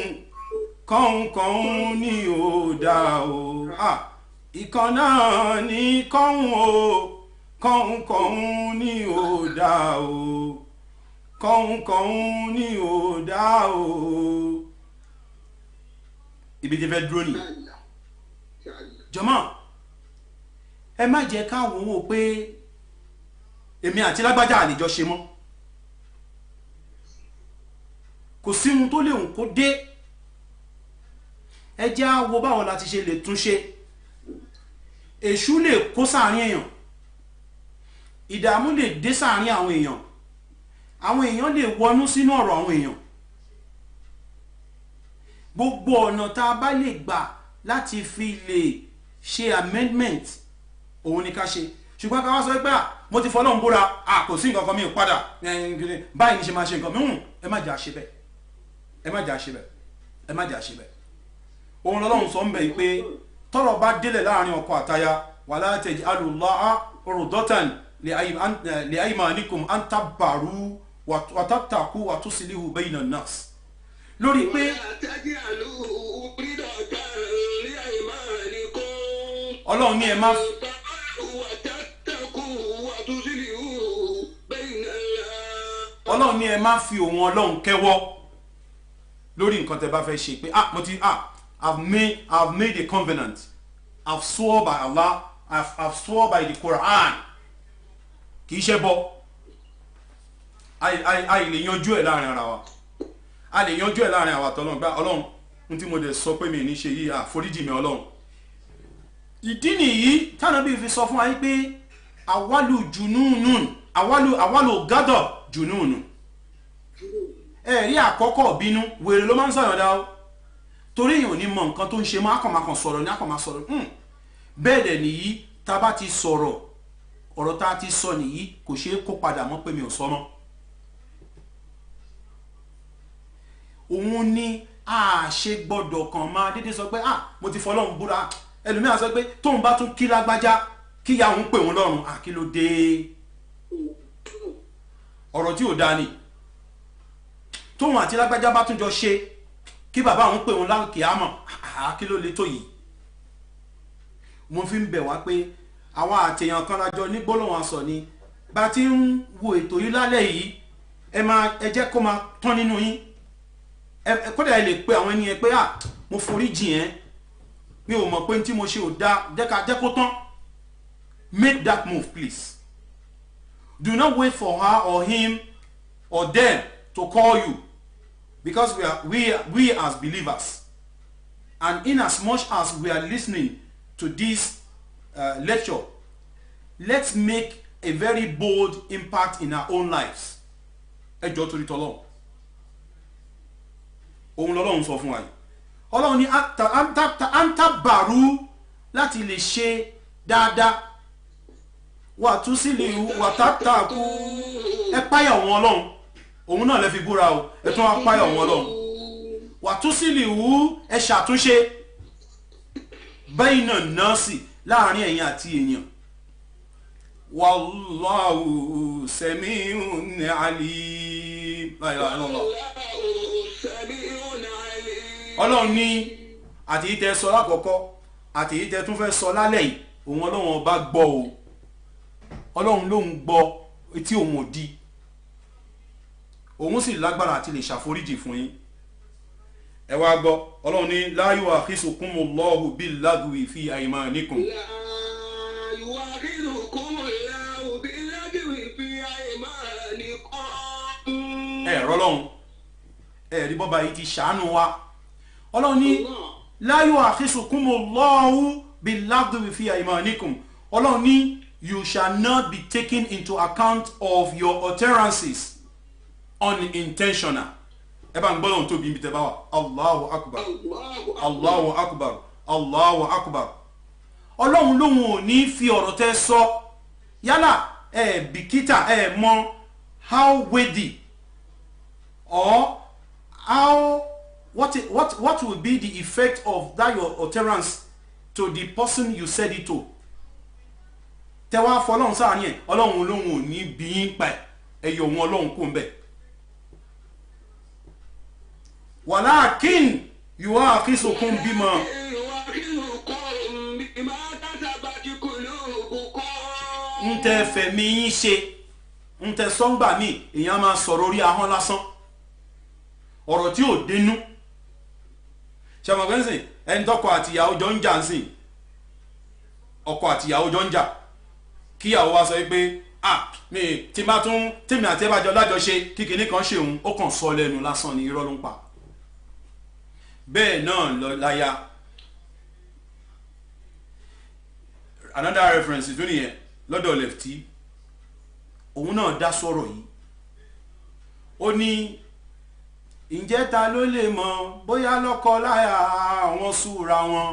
ní ó dá o. Ìkan náà ní kọ́hún ní ó dá o. Kọ́hún ní ó dá o. Ibi tí fẹ́ dúró nìyí. Jọmọ́ ẹ má jẹ́ káwọn wò pé èmi àti lágbájá àlejò ṣe mọ́. Kò sí ohun tó léwu kó dé. Ẹ jẹ́ á wo báwo la ti ṣe lè tún ṣe. Èṣù lè kó sáàrin èèyàn, ìdààmú lè dé sáàrin àwọn èèyàn, àwọn èèyàn lè wọnú sínú ọ̀rọ̀ àwọn èèyàn. gbogbo ọ̀nà tá a bá lè gbà láti fi lè ṣe amendment òun ni ká ṣe ṣùgbọ́n ká wá sọ pé mo ti fọlọ́run búra kò sí nǹkan kan mi ò padà báyìí ní ṣe máa ṣe nǹkan mi ẹ má jà ṣe bẹ́ẹ̀ ẹ má jà ṣe bẹ́ẹ̀ ẹ má jà ṣe bẹ́ẹ̀ òun lọ́lọ́run sọ ń bẹ̀ pé tọ́rọ̀ bá délẹ̀ láàrin ọkọ àtaya wala taj'alullaha urdatan li aymanikum an tabarru wa tattaqu wa tuslihu bayna an-nas lórí pé ọlọ́run ní ẹ má ọlọ́run ní ẹ má fi òun ọlọ́run kẹ́wọ́ lórí nǹkan tẹ́ bá fẹ́ ṣe pé I've made a covenant. I've swore by Allah. I've swore by the Quran. Kì í ṣe bọ́. A lè yanjú ẹ̀ láàrin ara wa. A lè yanjú ẹ̀ láàrin àwa tọ́lọ́run gbá ọlọ́run ní tí mo dẹ̀ sọ pé mi ní ṣe yìí àforíjì mi ọlọ́run. Ìdí nìyí tánàbí fi sọ fún wa pé àwálù jununun àwálù gádọ̀ jununun. Ẹ̀rí àkọ́kọ́ bínú wèrè ló máa ń sọ̀rọ̀ dá o. Torí èèyàn ò ní mọ nǹkan tó ń ṣe mọ́ akọ̀mọ̀kàn sọ̀rọ̀ ní akọ̀mọ̀ sọ̀rọ̀ bẹ́ẹ̀ dẹ̀ nìyí tá a bá ti sọ̀rọ̀ ọ̀rọ̀ tá a ti sọ nìyí kò ṣeé kó padà mọ́ pé mi ò sọ mọ́. Òun ni a ṣe gbọ́dọ̀ kàn máa dédé sọ pé mo ti fọlọ́run búra ẹlòmíràn sọ pé tóun bá tún kí lágbájá kíyà òun pè wọ́n lọ́rùn kí ló dé ọ̀rọ̀ tí ò dáa ni tóun àti lágbájá bá tún jọ ṣe kí bàbá òun pè wọn láǹkì àmọ́ kí ló lè tó yìí mo fi ń bẹ̀ wá pé àwọn àtẹ̀yàn kan lájọ ní gbólóhùn aṣọ ni bá ti ń wo ètò yìí lálẹ́ yìí ẹ jẹ́ kó máa tán nínú yín kódà ẹ lè pe àwọn ẹni yẹn pé mo forí jìn ẹ́ mi ò mọ̀ pé tí mo ṣe ò dá jẹ́ kó tán make that move please do not wait for her or him or them to call you. Because we as believers, and in as much as we are listening to this lecture, let's make a very bold impact in our own lives. Ẹ jọ̀ọ́ torí t'Ọlọ́run. Òun l'Ọlọ́run sọ fún wa yìí. Ọlọ́run ní antabaru láti lè ṣe dáadáa. Wa tusilihu wa tattaqu. Ẹ páyà wọn Ọlọ́run. Òun náà lè fi búra o ẹ tún wá páyà wọn Ọlọ́run wà tún sí lè wú ẹ ṣàtúnṣe bayna nasi láàrin ẹ̀yin àti èèyàn wallahu sami'un alim Ọlọ́run ní àti ìtẹ́ sọ lákọ̀ọ́kọ́ àti ìtẹ́ tún fẹ́ sọ lálẹ́ yìí òun Ọlọ́run ọba gbọ́ o Ọlọ́run lóhun gbọ́ etí òun ò di òun sì lágbára àti lè ṣàforíjì fún yín ẹ wá gbọ́ Ọlọ́run ní la yu'akhisukumullahu bil-lagwi fi aymanikum rọ́lọ́run ẹ̀rí bọ́ba yìí ti ṣàánú wa Ọlọ́run ní la yu'akhisukumullahu bil-lagwi fi aymanikum Ọlọ́run ní you shall not be taken into account of your utterances unintentional. Ẹ bá ń gbọ́ lọ́hùn tó bí ibi tẹ́ bá wà. Allahu akbar. Allahu akbar. Allahu akbar. Ọlọ́run lóhun ò ní fi ọ̀rọ̀ tẹ́ sọ yálà bìkítà mọ̀ how weighty or how what will be the effect of that your utterance to the person you said it to. Tẹ́ wá fọlọ́run sáà yẹn Ọlọ́run lóhun ò ní bí yín pa ẹ̀yọ̀ wọn Ọlọ́run kò ń bẹ̀. Walakin yu'akhisukum bima ntẹ fẹ̀mí yín ṣe ntẹ sọ́ngbà mi èèyàn máa sọ̀rọ̀ orí ahọ́n lásán ọ̀rọ̀ tí ò dénú ṣàmọ̀gbẹ́nsìn ẹni tọ́kọ àtìyàwó jọ ń jà ń sìn ọkọ àtìyàwó jọ ń jà kíyàwó wa sọ pé mi tí bá tún tèmi àti ẹ bá jọ lájọṣe kíkiní kan ṣe òun ó kàn sọ lẹ́nu lásán ni irọ́ ló ń pa bẹ́ẹ̀ náà lọ láyà another reference tó nìyẹn lọ́dọ̀ lefty òun náà dá sọ̀rọ̀ yìí ó ní ǹjẹ́ ta ló lè mọ̀ bóyá lọ́kọ láya wọn súra wọn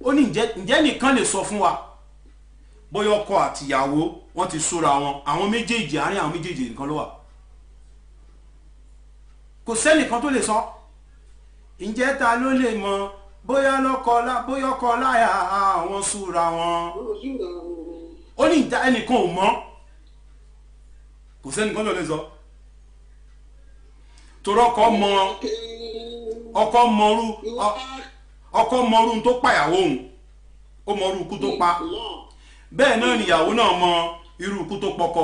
ó ní ǹjẹ́ nìkan lè sọ fún wa bóyá ọkọ àtìyàwó wọ́n ti súra wọn àwọn méjèèjì àárín àwọn méjèèjì nìkan ló wà kò sẹ́nìkan tó lè sọ ǹjẹ́ ta ló lè mọ̀ bóyá ọkọ láya wọn súra wọn ó ní ẹnìkan ò mọ̀ kò sẹ́nìkan tó lè sọ torí ọkọ mọrú tó pàyàwó òun ó mọrú ikú tó pa bẹ́ẹ̀ náà nìyàwó náà mọ irú ikú tó pọkọ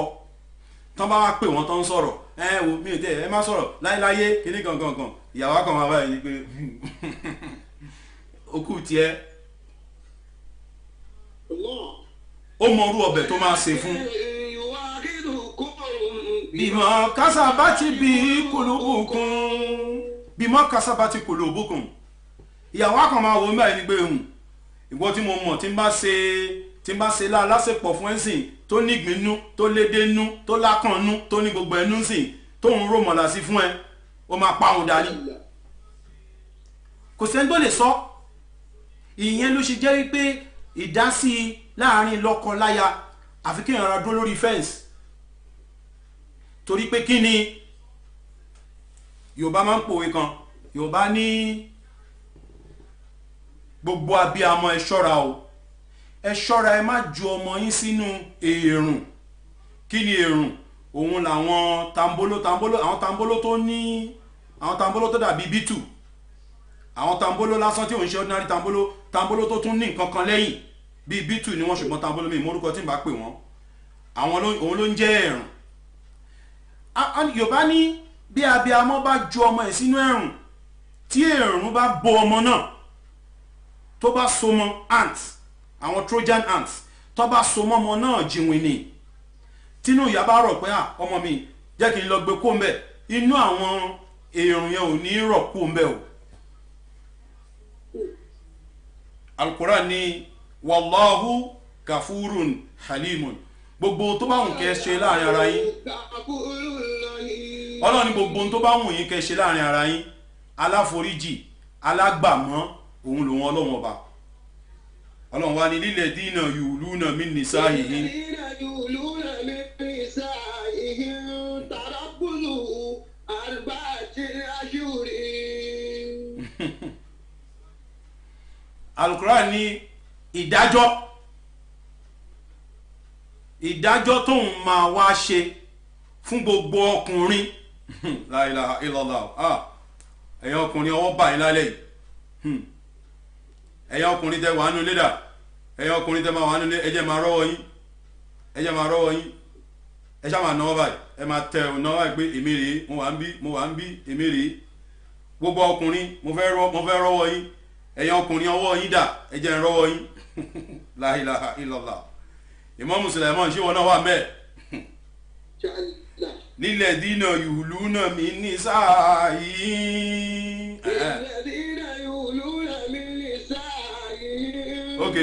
tán bá wá pè wọ́n tán ń sọ̀rọ̀ wò mí ìdẹ́ ẹ má sọ̀rọ̀ láyéláyé kíní gangan ìyàwó kan máa báyìí pé okú tiẹ̀ ó mọrú ọbẹ̀ tó máa ṣe fún bímọ kásábàtì bí kòlóbùkún ìyàwó kan máa wò ń báyìí ní pé ìwọ tí mo mọ̀ tí n bá ṣe lásìpọ̀ fún ẹ̀sìn tó nígbìnú tó lédénú tó lákànnú tó ní gbogbo ẹnu sìn tó ń rò mọ̀lá sí fún ẹ ó máa pa òun dání kò sẹ́ni tó lè sọ ìyẹn ló ṣe jẹ́ wípé ìdásí láàrin lọ́kọ-láya àfi kí ìrànlá dúró lórí fẹ́ǹsì torí pé kí ni Yorùbá máa ń pòwe kan Yorùbá ní gbogbo abiyamọ ẹ ṣọ́ra o ẹ ṣọ́ra ẹ má ju ọmọ yín sínú èrùn kí ni èrùn òun làwọn tambolo àwọn tambolo tó dàbí bítù àwọn tambolo lásán tí òun ṣe ordinary tambolo tó tún ní nǹkan kan lẹ́yìn bíi bítù ni wọ́n ṣùgbọ́n tambolo mi mórúkọ tí n bá pè wọ́n òun ló ń jẹ́ ẹ̀rùn Yorùbá ní bí abiyamọ bá ju ọmọ ẹ̀ sínú ẹ̀rùn tí ẹ̀rùn bá bo ọmọ náà tó bá so mọ́ ants àwọn Trojan ants tó bá so mọ́ ọmọ náà jìnwìn ni tínú ìyá bá rọ̀ pé ọmọ mi jẹ́ kí n lọ gbé kó ń bẹ̀ inú àwọn èrùn yẹn ò ní rọ̀ kó ń bẹ̀ o. Al-Qur'an ní wallahu gafurun halimun gbogbo tó bá wùn kẹ́ ṣe láàrin ara yín Ọlọ́run ní gbogbo tó bá wùn yín kẹ́ ṣe láàrin ara yín aláforíjì alágbàmọ́ òun lòun Ọlọ́run ọba Ọlọ́run wá ní lílẹ̀ dínà yùlúnà mí nìsá yìí Al-Qur'an ní ìdájọ́ tóun máa wá ṣe fún gbogbo ọkùnrin la ilaha illallah ẹ̀yin ọkùnrin ọwọ́ bá yín lálẹ́ yìí ẹ̀yin ọkùnrin tẹ́ wà nínú lédà ẹ̀yin ọkùnrin tẹ́ máa wà nínú ẹjẹ́ máa rọ́wọ́ yín ẹ ṣá máa náwó báyìí ẹ máa tẹ ọ̀nà wáyé pé èmi rèé mo wà ń bí èmi rèé gbogbo ọkùnrin mo fẹ́ rọ́wọ́ yín ẹ̀yin ọkùnrin ọwọ́ yín dà ẹjẹ́ ń rọ́wọ́ yín la ilaha illallah Imam Sulaiman ṣé wọn náà wà mẹ́ẹ̀ nílẹ̀ dínà yùlú náà mi ní sáà yìí. ok.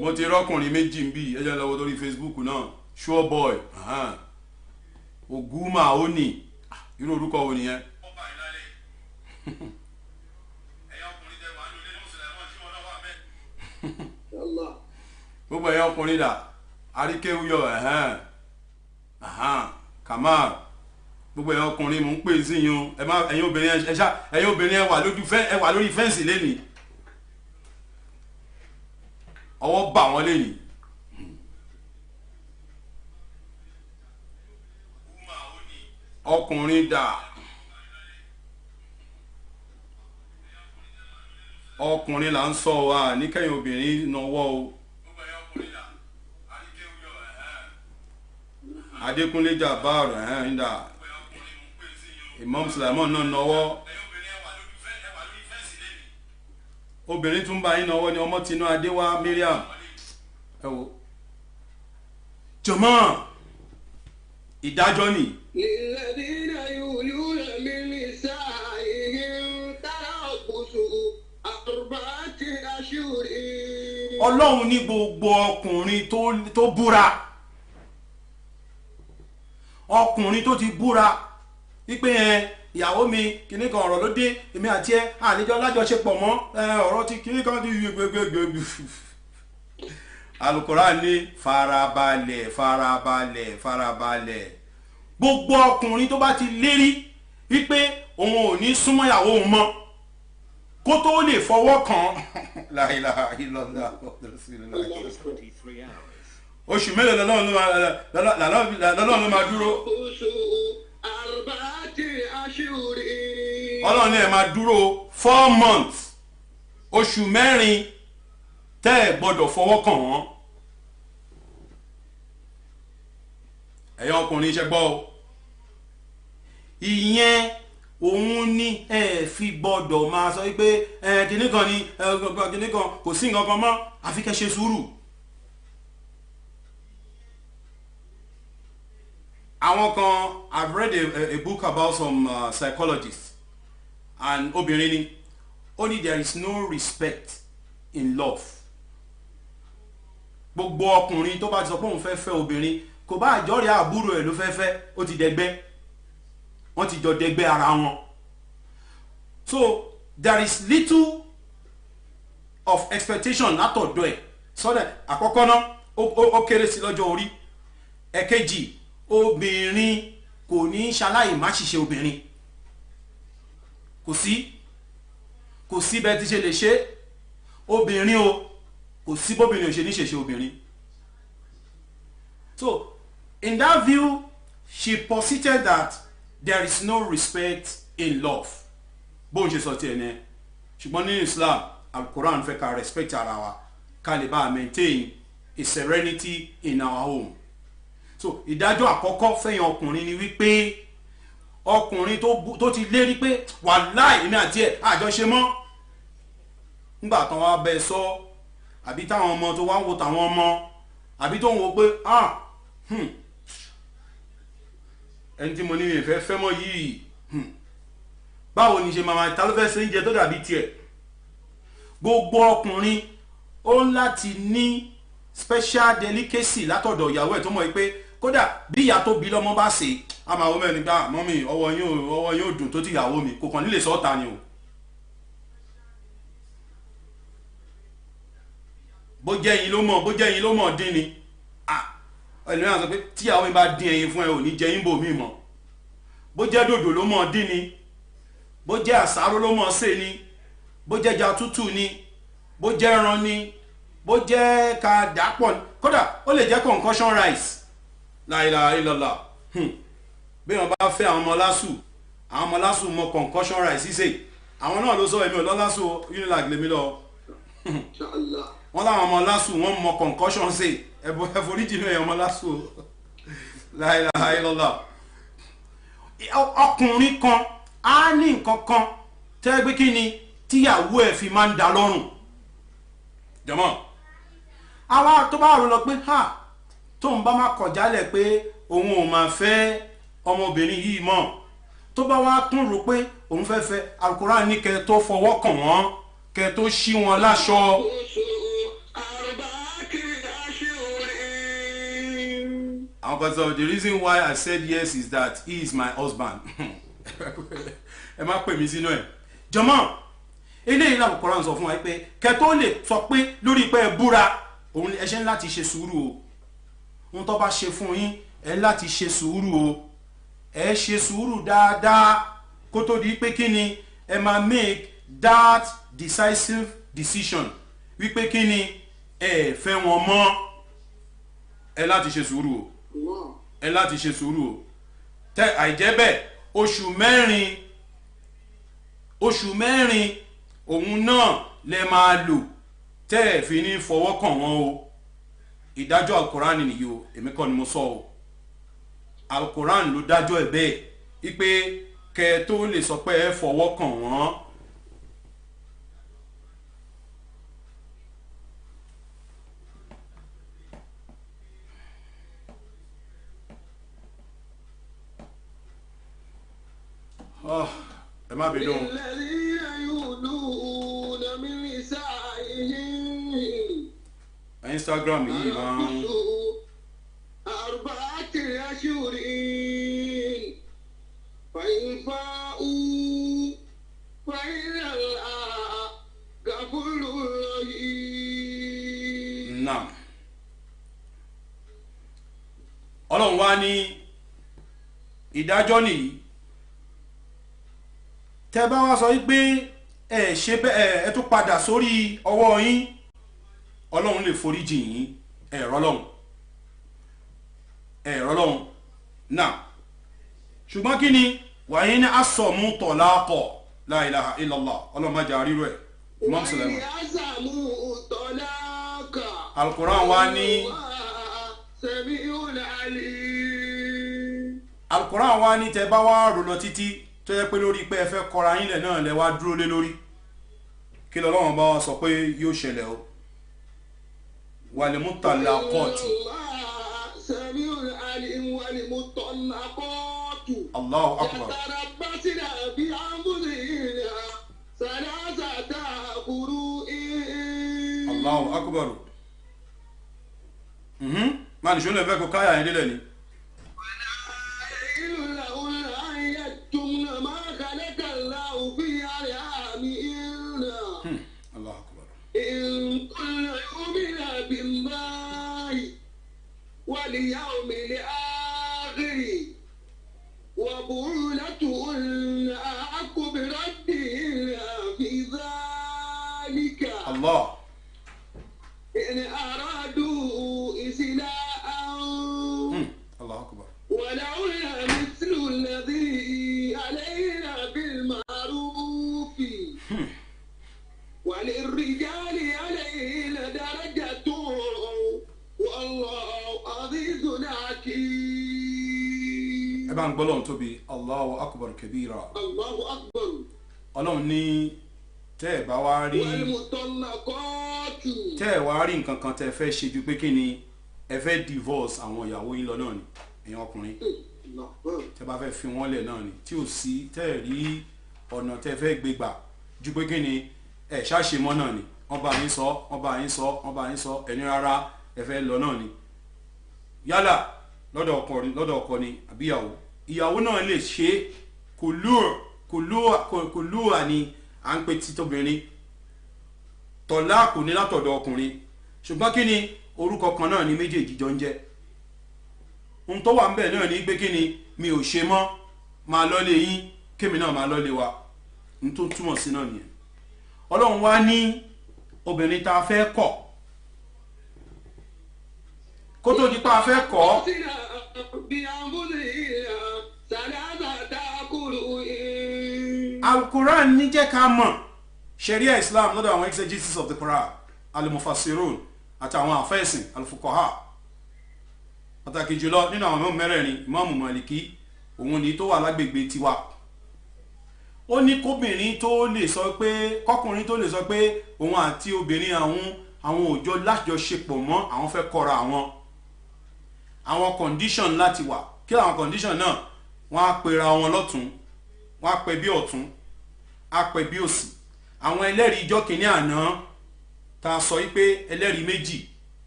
mo ti rọ́kùnrin méjì ń bí ẹjọ́ lọ́wọ́ lórí Facebook náà sure boy Oguma Oni irú orúkọ wo nìyẹn. gbogbo ẹ̀yàn ọkùnrin dà àríkéwúyọ Kamal gbogbo ẹ̀yàn ọkùnrin mò ń pè sí yín o ẹ̀yin obìnrin ẹ wà lórí fẹ́ǹsì lẹ́nìí ọwọ́ bà wọ́n lẹ́nìí. ọkùnrin dà ọkùnrin là ń sọ wa níkẹyìn obìnrin náwó o. Adékúnlé Jàbáàrù ìdá Imam Sulaiman náà náwó obìnrin tún bá yín náwó ni ọmọ tinú Adéwá Mariam ẹ wo jọmọ́ ìdájọ́ ni. Ọlọ́run ní gbogbo ọkùnrin tó búra ọkùnrin tó ti búra wípé ìyàwó mi kìnnì kan ọ̀rọ̀ ló dé èmi àti ẹ àlejò alájọṣepọ̀ mọ́ ọ̀rọ̀ ti kìnnì kan ti gbẹgbẹgbẹ. Al-Qur'an ní farabalẹ̀ farabalẹ̀ farabalẹ̀. Gbogbo ọkùnrin tó bá ti lérí wípé òun ò ní súnmọ́ ìyàwó òun mọ́ kó tó lè fọwọ́ kàn la ilaha illallah oṣù mélòó lọ́lọ́run ló máa dúró. Ọlọ́run ní ẹ máa dúró 4 months oṣù mẹ́rin tẹ́ ẹ gbọ́dọ̀ fọwọ́ kàn wọ́n. ẹ̀yin ọkùnrin iṣẹ́ gbọ́ o ìyẹn òun ní ẹ fi gbọ́dọ̀ máa sọ wípé kìnnì kan ni kìnnì kan kò sí nǹkan kan mọ́ àfi kẹ́ ṣe sùúrù. àwọn kan I've read a book about some psychologists and obìnrin ni ó ní there is no respect in love. gbogbo ọkùnrin tó bá ti sọ pé òun fẹ́ fẹ́ obìnrin kò bá àjọrẹ̀ àbúrò ẹ̀ ló fẹ́ fẹ́ ó ti dẹgbẹ́ wọ́n ti jọ dẹgbẹ́ ara wọn. So there is little of expectation látọ̀dọ̀ ẹ̀ sọ́dẹ̀ àkọ́kọ́ náà ó kéré sí lọ́jọ́ orí. ẹ̀kejì obìnrin kò ní ṣaláì má ṣiṣẹ́ obìnrin kò sí bẹ́ẹ̀ ti ṣe lè ṣe obìnrin o kò sí bóbìnrin ò ṣe ní ṣe obìnrin. So in that view she posited that there is no respect in love bóun ṣe sọ tiẹ̀ ní ṣùgbọ́n ní Islam Al-Quran fẹ́ ká respect ara wa ká lè bá maintain a serenity in our home. So ìdájọ́ àkọ́kọ́ fẹ́yìn ọkùnrin ni wípé ọkùnrin tó ti lérí pé wàláì èmi àti ẹ̀ àjọṣe mọ́ nígbà tán wá bẹ́ẹ̀ sọ àbí táwọn ọmọ tó wá ń wo tàwọn ọmọ àbí tó ń wo pé ẹni tí mo ní ìfẹ́ fẹ́ mọ́ yìí báwo ni ṣe máa ta ló fẹ́ ṣe ń jẹ tó dàbí tiẹ̀. gbogbo ọkùnrin ó ń láti ní special delicacy látọ̀dọ̀ ìyàwó ẹ̀ tó mọ̀ pé kódà bí ìyá tó bí lọ́mọ bá ṣe a máa wọ́n mẹ́rin gbá mọ́mí ọwọ́ yóò dùn tó ti ìyàwó mi kò kàn nílé sọ́ọ̀ta ni o. bó jẹ́ yín ló mọ̀ dín ni ẹlòmíràn sọ pé tíyàwó mi bá dín ẹyin fún ẹ ò ní jẹ yín bò mí mọ́. bó jẹ́ dòdò ló mọ̀ dín ni bó jẹ́ àsáró ló mọ̀ ṣe ni bó jẹ́ ẹja tútù ni bó jẹ́ ẹran ni bó jẹ́ ká dàpọ̀ kódà ó lè jẹ́ concussion rice láìláìlọ́lá bí wọ́n bá fẹ́ àwọn ọmọ lásù mọ concussion rice ṣíṣe àwọn náà ló sọ èmi ò lọ́lásù unilag lèmi lọ wọ́n láwọn ọmọ lásù wọ́n mọ concussion ṣe ẹ̀fọ́ríjì náà ọmọ lásù láìláìlọ́lá. ọkùnrin kan á ní nǹkan kan tẹ́gbẹ́ kí ni tíyàwó ẹ̀ fi máa ń dá lọ́rùn jọmọ́ àwa tó bá rò lọ pé tóun bá má kọjálẹ̀ pé òun ò máa fẹ́ ọmọbìnrin yìí mọ́ tó bá wá tún rò pé òun fẹ́ fẹ́ Al-Qur'an ní kẹ́ tó fọwọ́ kàn wọ́n kẹ́ tó ṣí wọn láṣọ. àwọn kan sọ the reason why I said yes is that he is my husband ẹ má pè mí sínú ẹ̀ jọmọ́ eléyìí làwọn Al-Qur'an sọ fún wa pé kẹ́ tó lè sọ pé lórí pé ẹ búra òun ẹ ṣe ń láti ṣe sùúrù o ohun tó bá ṣe fún yín ẹ láti ṣe sùúrù o ẹ ṣe sùúrù dáadáa kó tó di pé kí ni ẹ máa make that decisive decision wípé kí ni ẹ fẹ́ wọn mọ́ ẹ láti ṣe sùúrù o ẹ láti ṣe sùúrù o tẹ àìjẹ́ bẹ́ẹ̀ oṣù mẹ́rin òun náà lẹ máa lò tẹ́ ẹ̀ fi ní fọwọ́ kàn wọ́n o ìdájọ́ Al-Qur'an nìyí o èmi kọ́ ni mo sọ o Al-Qur'an ló dájọ́ ẹ̀ bẹ́ẹ̀ wípé kẹ́ ẹ tó lè sọ pé ẹ fọwọ́ kàn wọ́n. ẹ má bínú. Instagram yìí máa ń. náà ọlọ́run wá ní ìdájọ́ nìyí tẹ́ bá wá sọ wípé ẹ ṣe bẹ́ẹ̀ ẹ tún padà sórí ọwọ́ yín ọlọ́run lè foríjì yín ẹ̀rọ lọ́hùn náà ṣùgbọ́n kí ni wàyí ní asọ̀mú tọ̀láàpọ̀ la ilaha illallah ọlọ́run má jà rírọ̀ ẹ̀ Imam Sulaiman. Al-Qur'an wa ní Al-Qur'an wa ní tẹ́ bá wá rò lọ títí tó yẹ pé lórí pé ẹ fẹ́ kọra yín lẹ̀ náà lẹ wá dúró lé lórí kí lọ́lọ́run bá wa sọ pé yóò ṣẹlẹ̀ o wal-mutallaqati Allahu akbar Allahu akbar máa nìṣó lè fẹ́ kó káyà yẹn délẹ̀ ni. Allahu akbar. إن كن يؤمن بالله واليوم الآخر وبعولتهن أحق بردهن في ذلك Allah. إن أرادوا إصلاحا Allahu akbar. ولهن مثل الذي علينا بالمعروف وللرجال عليهن درجة والله عزيز حكيم. ẹ bá ń gbọ́ lọ́run tóbi Allahu akbar kabira. Allahu akbar. ọlọ́run ní tẹ́ ẹ̀ bá wá rí والمطلقات. tẹ́ ẹ̀ wá rí nǹkan kan tẹ́ ẹ fẹ́ ṣe ju pé kí ni ẹ fẹ́ divorce àwọn ìyàwó yín lọ náà ni èèyàn ọkùnrin tẹ́ bá fẹ́ fi wọ́n lẹ̀ náà ni tí ò sí tẹ́ ẹ̀ rí ọ̀nà tẹ́ ẹ fẹ́ gbé gbà ju pé kí ni ẹ ṣáṣe mọ́ náà ni wọ́n bá yín sọ wọ́n bá yín sọ wọ́n bá yín sọ ẹni rárá ẹ fẹ́ lọ náà ni yálà lọ́dọ̀ ọkọ ni àbíyàwó ìyàwó náà lè ṣe kòlúà ni à ń pè títóbìnrin tọ̀lá kò ní látọ̀dọ̀ ọkùnrin ṣùgbọ́n kí ni orúkọ kan náà ni méjèèjì jọ ń jẹ́ ohun tó wà ń bẹ̀ náà ni pé kí ni mi ò ṣe mọ́ máa lọ́lé yín kémi náà máa lọ́lé wa ohun tó túmọ̀ sí náà nìyẹn ọlọ́run wá ní obìnrin tá a fẹ́ kọ̀ kó tó di pa a fẹ́ kọ̀ Al-Quran ní jẹ́ ká mọ̀ Sharia Islam lọ́dọ̀ àwọn exegesis of the Quran al-mufassirun àtàwọn àfẹ́sìn al-fuqaha pàtàkì jùlọ nínú àwọn mẹ́rẹ̀ẹ̀rin Imam Maliki òun ni tó wà lágbègbè tiwa ó ní kóbìnrin tó lè sọ pé kọkùnrin tó lè sọ pé òun àti obìnrin àwọn òjò lájọṣepọ̀ mọ́ àwọn fẹ́ kọra àwọn condition láti wà kí àwọn condition náà wọ́n á pera wọn lọ́tún wọ́n á pè bí ọ̀tún á pè bí òsì àwọn ẹlẹ́rìí ìjọ kìíní àná tá a sọ wípé ẹlẹ́rìí méjì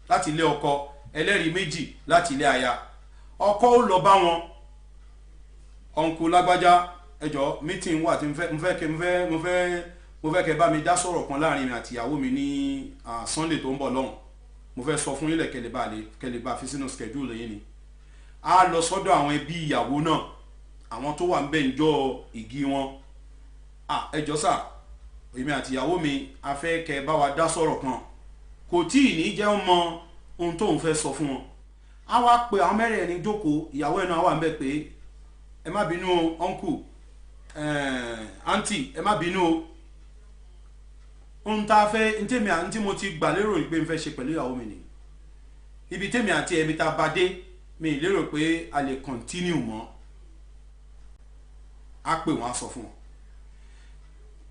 láti ilé ọkọ ẹlẹ́rìí méjì láti ilé aya ọkọ ó lọ bá wọn ọ̀nkù lágbájá ẹjọ́ meeting wà tí mo fẹ́ kẹ́ bá mi dá sọ̀rọ̀ kan láàrin mi àti ìyàwó mi ní Sunday tó ń bọ̀ lọ́hùn mo fẹ́ sọ fún ilẹ̀ kẹlẹ̀ bá fi sínú schedule yìí ni a lọ sọ́dọ̀ àwọn ẹbí ìyàwó náà àwọn tó wà ń bẹ̀ ń jọ ìgì wọn ẹjọ́ sà èmi àti ìyàwó mi a fẹ́ kẹ́ bá wa dá sọ̀rọ̀ kan kò tí ì ní jẹ́ mọ ohun tóun fẹ́ sọ fún wọn a wá pe àwọn mẹ́rẹ̀ẹ̀rin jókòó ìyàwó ẹ̀ náà wà ń bẹ̀ pé ẹ má bínú uncle àǹtí ẹ má bínú o ohun tá a fẹ́ ntí mo ti gbà lérò pé n fẹ́ ṣe pẹ̀lú ìyàwó mi ni ibi tèmi àti ẹ̀mí tá a bá dé mi lérò pé a lè continue mọ́ a pè wọ́n á sọ fún wọn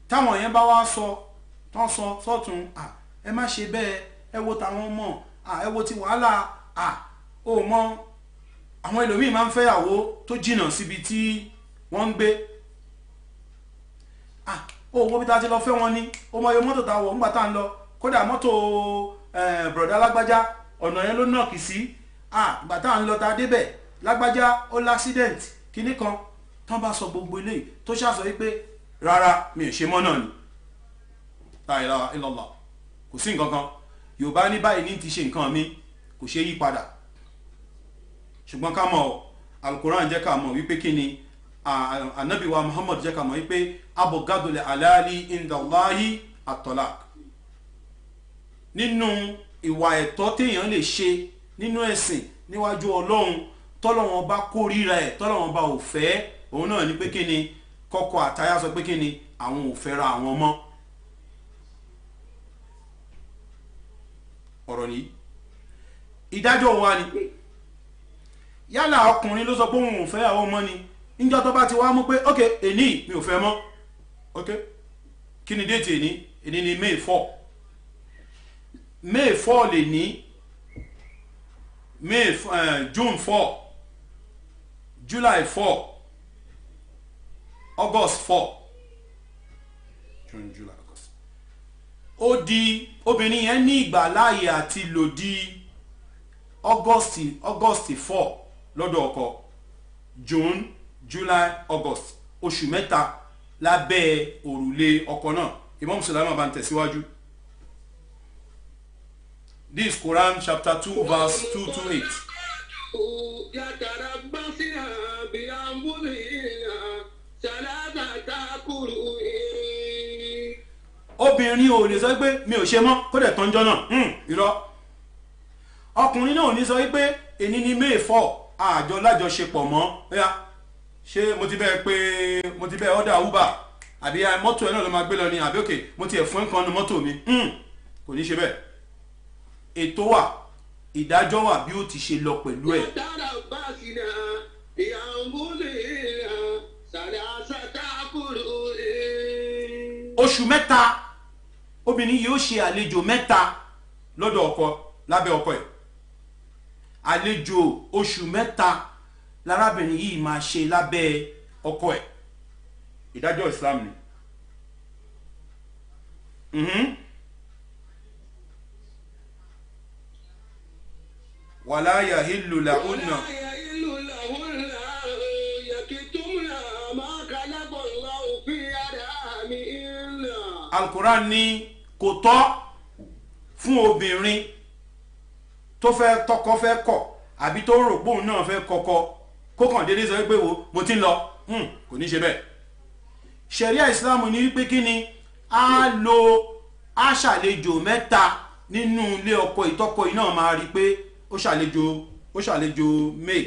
táwọn yẹn bá wá sọ tán sọ sọ́tún ẹ má ṣe bẹ́ẹ̀ ẹ wo tàwọn ọmọ ẹ wo ti wàhálà ó mọ àwọn ẹlòmíì máa ń fẹ́ ìyàwó tó jìnnà síbi tí wọ́n ń gbé owó bí ta ti lọ fẹ́ wọn ní ó mọ iye mọ́tò ta wọ̀ ńgbà tá ń lọ kódà mọ́tò bọ̀dá lágbájá ọ̀nà yẹn ló nọ̀kì sí ìgbà tá ń lọ ta débẹ̀ lágbájá ó l'accident kinní kan tán bá sọ gbogbo eléyìí tó ṣàṣọ wípé rárá mi ò ṣe mọ́ náà ni la ilaha illallah kò sí nǹkan kan Yorùbá ní báyìí ní ti ṣe nǹkan mi kò ṣe yí padà ṣùgbọ́n ká mọ̀ Al-Qur'an jẹ́ ká mọ̀ wípé kí ni Ànábì wa Muhammad jẹ́ ká mọ̀ wípé abghadul halali indallahi at-talaq. Nínú ìwà ẹ̀tọ́ téèyàn lè ṣe nínú ẹ̀sìn níwájú Ọlọ́run tọ́lọ́run bá kórìíra ẹ̀ tọ́lọ́run bá ò fẹ́ òun náà ni pé kí ni kọ́kọ àtaya sọ pé kí ni àwọn ò fẹ́ra àwọn mọ́. Ọ̀rọ̀ ní ìdájọ́ wa ni yálà ọkùnrin ló sọ pé òun ò fẹ́ àwọn ọmọ ni níjọ́ tó bá ti wá mú pé ok èní mi ò fẹ́ mọ́ ok kí ni déètì èní ni May 4 May 4 lè ní June 4 July 4 August 4 June July August ó di obìnrin yẹn ní ìgbà láàyè àti lòdì August 4 lọ́dọ̀ ọkọ June July August oṣù mẹ́ta lábẹ́ òrùlé ọkọ náà. Imam Sulaiman bá ń tẹ̀síwájú. This Quran chapter 2 verse 228. Obìnrin ò lè sọ pé mi ò ṣe mọ́ kó dẹ̀ tọ́njọ́ náà irọ́. Ọkùnrin náà ò ní sọ pé èní ni May 4 àjọ lájọṣepọ̀ mọ́ ṣé mo ti bẹ́ẹ̀ ọ́dà Uber àbí mọ́tò ẹ̀ náà ló máa gbé lọ ní àbí òkè mo ti ẹ̀ fún nǹkan nu mọ́tò mi kò ní ṣe bẹ́ẹ̀. Ètò wà ìdájọ́ wà bí ó ti ṣe lọ pẹ̀lú ẹ̀. Oṣù mẹ́ta obìnrin yóò ṣe àlejò mẹ́ta lọ́dọ̀ ọkọ lábẹ́ ọkọ ẹ̀. Àlejò oṣù mẹ́ta lárábìnrin yìí máa ṣe lábẹ́ ọkọ ẹ̀. Ìdájọ́ Islam ni. Wala yahillu lahunna Al-Qur'an ní kò tọ́ fún obìnrin tó fẹ́ tọkọ fẹ́ kọ̀ àbí tó rò pé òun náà fẹ́ kọ́kọ́ kó kàn déédéé sọ pé wo mo ti ń lọ kò ní ṣe bẹ́ẹ̀. Sharia Islam ní wípé kí ni a ṣàlejò mẹ́ta nínú ilé ọkọ ìtọ́kọ yìí náà máa rí pé ó ṣàlejò May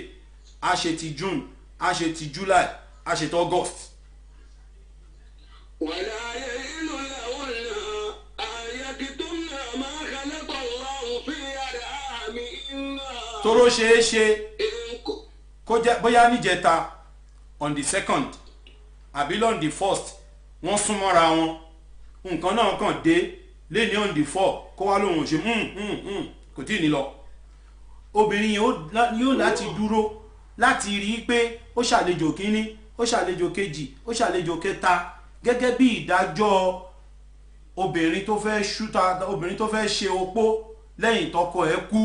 a ṣe ti June a ṣe ti July a ṣe ti August. Toro ṣeé ṣe kó jẹ́ bóyá níjẹta on the 2nd àbí on the 1st wọ́n súnmọ́ra wọn nǹkan náà kàn dé lẹ́ni on the 4 kó wá lóhùn ṣe kò tí ì ní lọ. Obìnrin yóò láti dúró láti rí i pé ó ṣàlejò kínní ó ṣàlejò kejì ó ṣàlejò kẹta gẹ́gẹ́ bí ìdájọ́ obìnrin tó fẹ́ ṣe opó lẹ́yìn tọkọ ẹ̀ kú.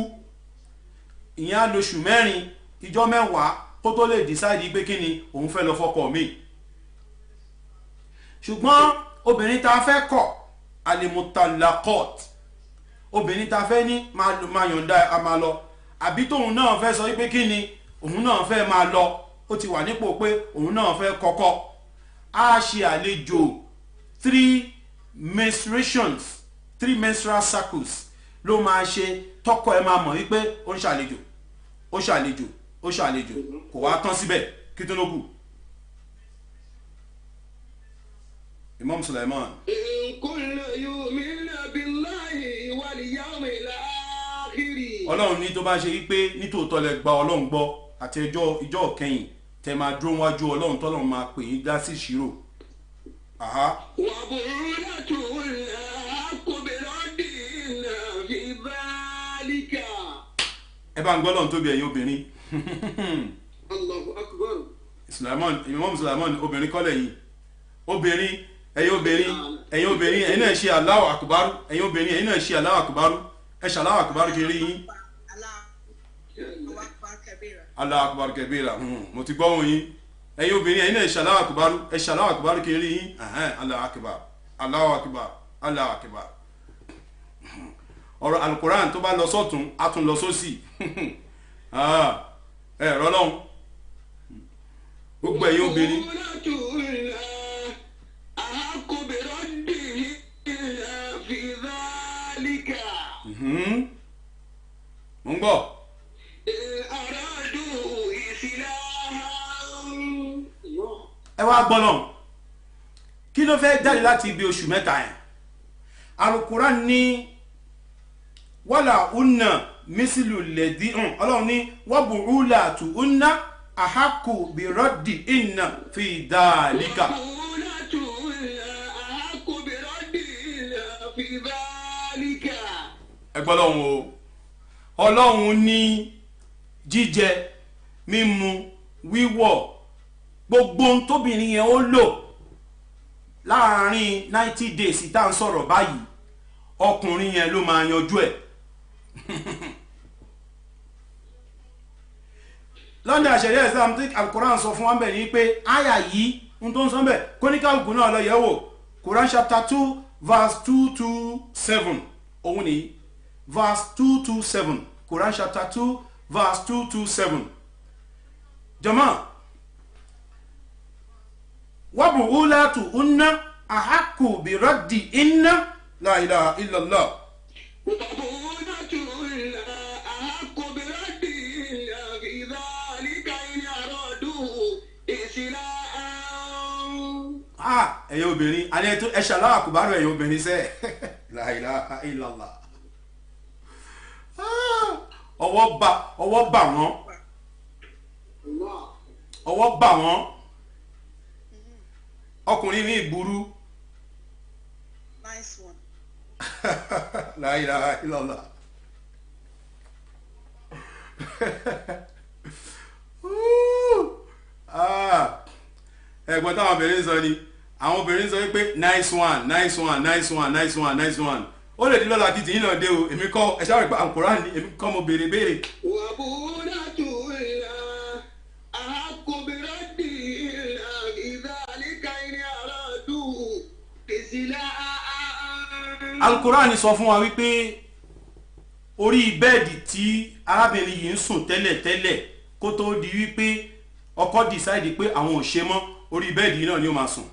Ìyẹn á lóṣù mẹ́rin ìjọ mẹ́wàá kó tó lè decide pé kí ni òun fẹ́ lọ fọkọ mi. Ṣùgbọ́n obìnrin tá a fẹ́ kọ̀ alimutallaqat obìnrin tá a fẹ́ ní máa yọ̀ǹda a máa lọ àbí tóun náà fẹ́ sọ pé kí ni òun náà fẹ́ máa lọ ó ti wà nípò pé òun náà fẹ́ kọ́kọ́ á ṣe àlejò 3 menstrual cycles ló máa ṣe tọkọ ẹ máa mọ̀ wípé ó ń ṣàlejò kò wá tán síbẹ̀ kí tó ló kù. Imam Sulaiman. Ọlọ́run ní tó bá ṣe wípé nítòótọ́ lẹ gba Ọlọ́run gbọ́ àti ìjọ kẹyìn tẹ máa dúró wájú Ọlọ́run tọ́lọ́run máa pè yín dá sí ìṣirò. Ẹ bá ń gbọ́ lọ́run tóbi ẹ̀yin obìnrin. Allahu Akbar. Imam Sulaiman obìnrin kọ́lẹ̀ yìí obìnrin ẹ̀yin náà ṣe Allahu Akbar ẹ̀yin obìnrin ẹ̀yin náà ṣe Allahu Akbar ẹ ṣe Allahu Akbar kiri yín. Allahu Akbar kabira mo ti gbọ́ wọn yín ẹ̀yin obìnrin ẹ̀yin náà ṣe Allahu Akbar ẹ ṣe Allahu Akbar kiri yín Allahu Akbar Allahu Akbar Allahu Akbar. ọ̀rọ̀ alukoran tó bá lọ sọ́tún á tún lọ sósì ẹ̀rọ lọ́hùn gbogbo ẹ̀yin obìnrin. mo ń gbọ́. ẹ wá gbọ́ náà kí ló fẹ́ jáde láti ibi oṣù mẹ́ta yẹn alukuran ní wàlà unna mísìlù lẹ́dí ọlọ́run ní wàbùrúlà tù unna àhákù bìrọ́dì ìnà fi dhalika. ẹ gbọ́ lọ́hùn o ọlọ́run ní jíjẹ mímu wíwọ̀ gbogbo tóbìnrin yẹn ó lò láàárín 90 days tá à ń sọ̀rọ̀ báyìí ọkùnrin yẹn ló máa yanjú ẹ̀. lọ́ndà àṣẹ̀rí Islam tí Al-Quran sọ fún wa bẹ̀ ní pé àyà yìí ń tó ń sọ bẹ̀ kóníkàlùkù náà lọ yẹ̀wò Quran chapter 2 verse 227 òun nìyí verse 227 Quran chapter 2 verse 227 jama wabuulatu unna ahaku biraddi inna la ilaha illallah. ẹ̀yin obìnrin alẹ́ tó ẹ ṣàlàwà kò bá rẹ̀ ẹ̀yin obìnrin sẹ́ la ilaha illallah. ọwọ́ bà wọ́n ọwọ́ bà wọ́n ọkùnrin ní ìburú. Nice one. La ilaha illallah. ẹ̀gbọ́n táwọn obìnrin sọ ni àwọn obìnrin sọ pé nice one nice one nice one nice one nice one ó lè di lọ́la kìtì yín náà dé o èmi kọ́ ẹ ṣáà rí pa Al-Qur'an ni èmi kọ́ mo béèrè. Al-Qur'an sọ fún wa wípé orí bẹ́ẹ̀dì tí arábìnrin yìí ń sùn tẹ́lẹ̀tẹ́lẹ̀ kó tó di wípé ọkọ decide pé àwọn ò ṣe mọ́ orí bẹ́ẹ̀dì náà ni ó máa sùn.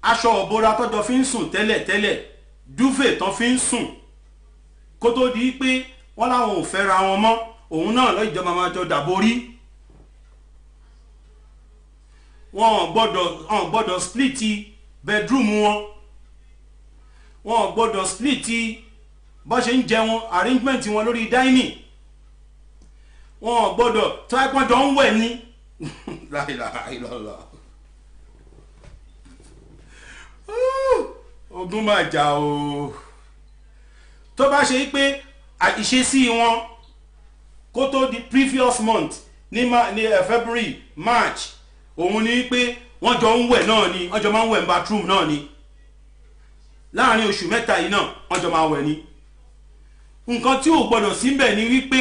aṣọ òbora tọ́jọ́ fi ń sùn tẹ́lẹ̀tẹ́lẹ̀ dúfè tán fi ń sùn kó tó di pé wọ́n láwọn ò fẹ́ ra wọn mọ́ òun náà lọ́ ìjọba máa jọ dàborí. wọn gbọ́dọ̀ split bedroom wọn gbọ́dọ̀ split bó ṣe ń jẹun arrangement wọn lórí dining wọn gbọ́dọ̀ tó ẹpọn jọ ń wẹ̀ ní. La ilaha illallah. ogun máa jà o tó bá ṣe pé ìṣesí wọn kó tó di previous month ní February March òun ni pé wọ́n jọ ń wẹ̀ náà ni wọ́n jọ máa ń wẹ̀ ní bathroom náà ni láàrin oṣù mẹ́ta yìí náà wọ́n jọ máa wẹ̀ ni nǹkan tí ò gbọ́dọ̀ síbẹ̀ ni wípé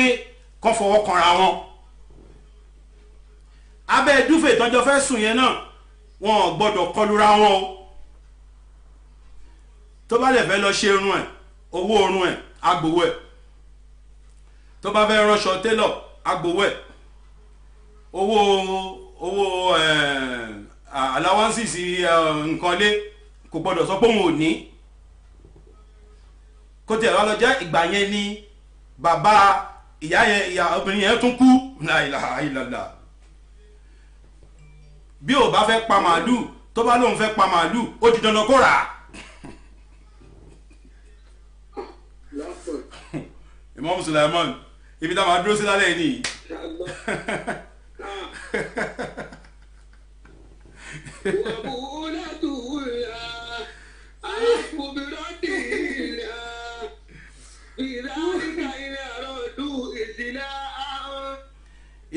kọ́ fọwọ́ kanra wọn abẹ́ dúfè tọ́jọ́ fẹ́ sùn yẹn náà wọn gbọ́dọ̀ kọlura wọn o tó bá lè fẹ́ lọ ṣe irun ẹ̀ owó orun ẹ̀ agbowó ẹ̀ tó bá fẹ́ ránṣọ télọ̀ agbowó ẹ̀ owó allowances nǹkan lé kò gbọ́dọ̀ sọ pé òun ò ní kó tiẹ̀ wá lọ jẹ́ ìgbà yẹn ni bàbá ìyá obìnrin yẹn tún kú. La ilaha illallah. bí ò bá fẹ́ pa màálù tó bá lóun fẹ́ pa màálù ó di dandan kó rà á. Imam Sulaiman ibi tá a máa dúró sí lálẹ́ yìí nìyí.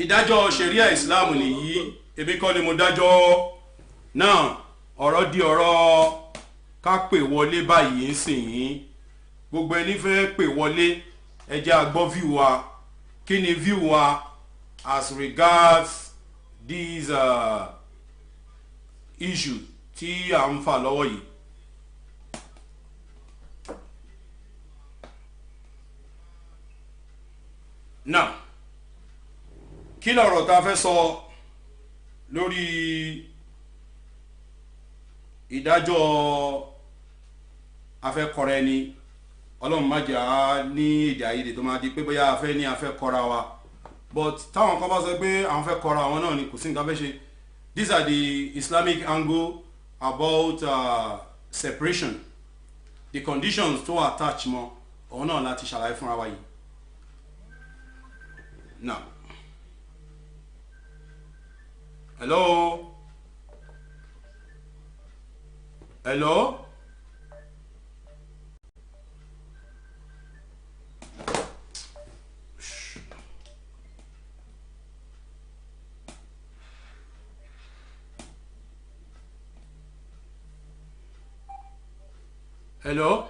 ìdájọ́ ṣẹ̀ríà ìsìláàmù nìyí èmi kọ́ ni mo dájọ́ náà ọ̀rọ̀ di ọ̀rọ̀ ká pè wọlé báyìí ń sìn yín gbogbo ẹni fẹ́ pè wọlé ẹ jẹ́ a gbọ́ view wa kí ni view wa as regards these issue tí à ń fà lọ́wọ́ yìí Now, kí lọ̀rọ̀ tá a fẹ́ sọ lórí ìdájọ́ afẹ́kọ̀rẹ́ ẹni? Ọlọ́run má jẹ́ á ní èdè àìyedè tó máa di pé bóyá afẹ́ ní afẹ́ kọ́ra wa, but táwọn kan bá sọ pé àwọn fẹ́ kọ́ra àwọn náà ni kò sí nǹkan fẹ́ ṣe. These are the Islamic angle about separation, the conditions tó attach mọ́ òun náà láti ṣàlàyé fúnra wa yìí. Now, hello, hello. Hello.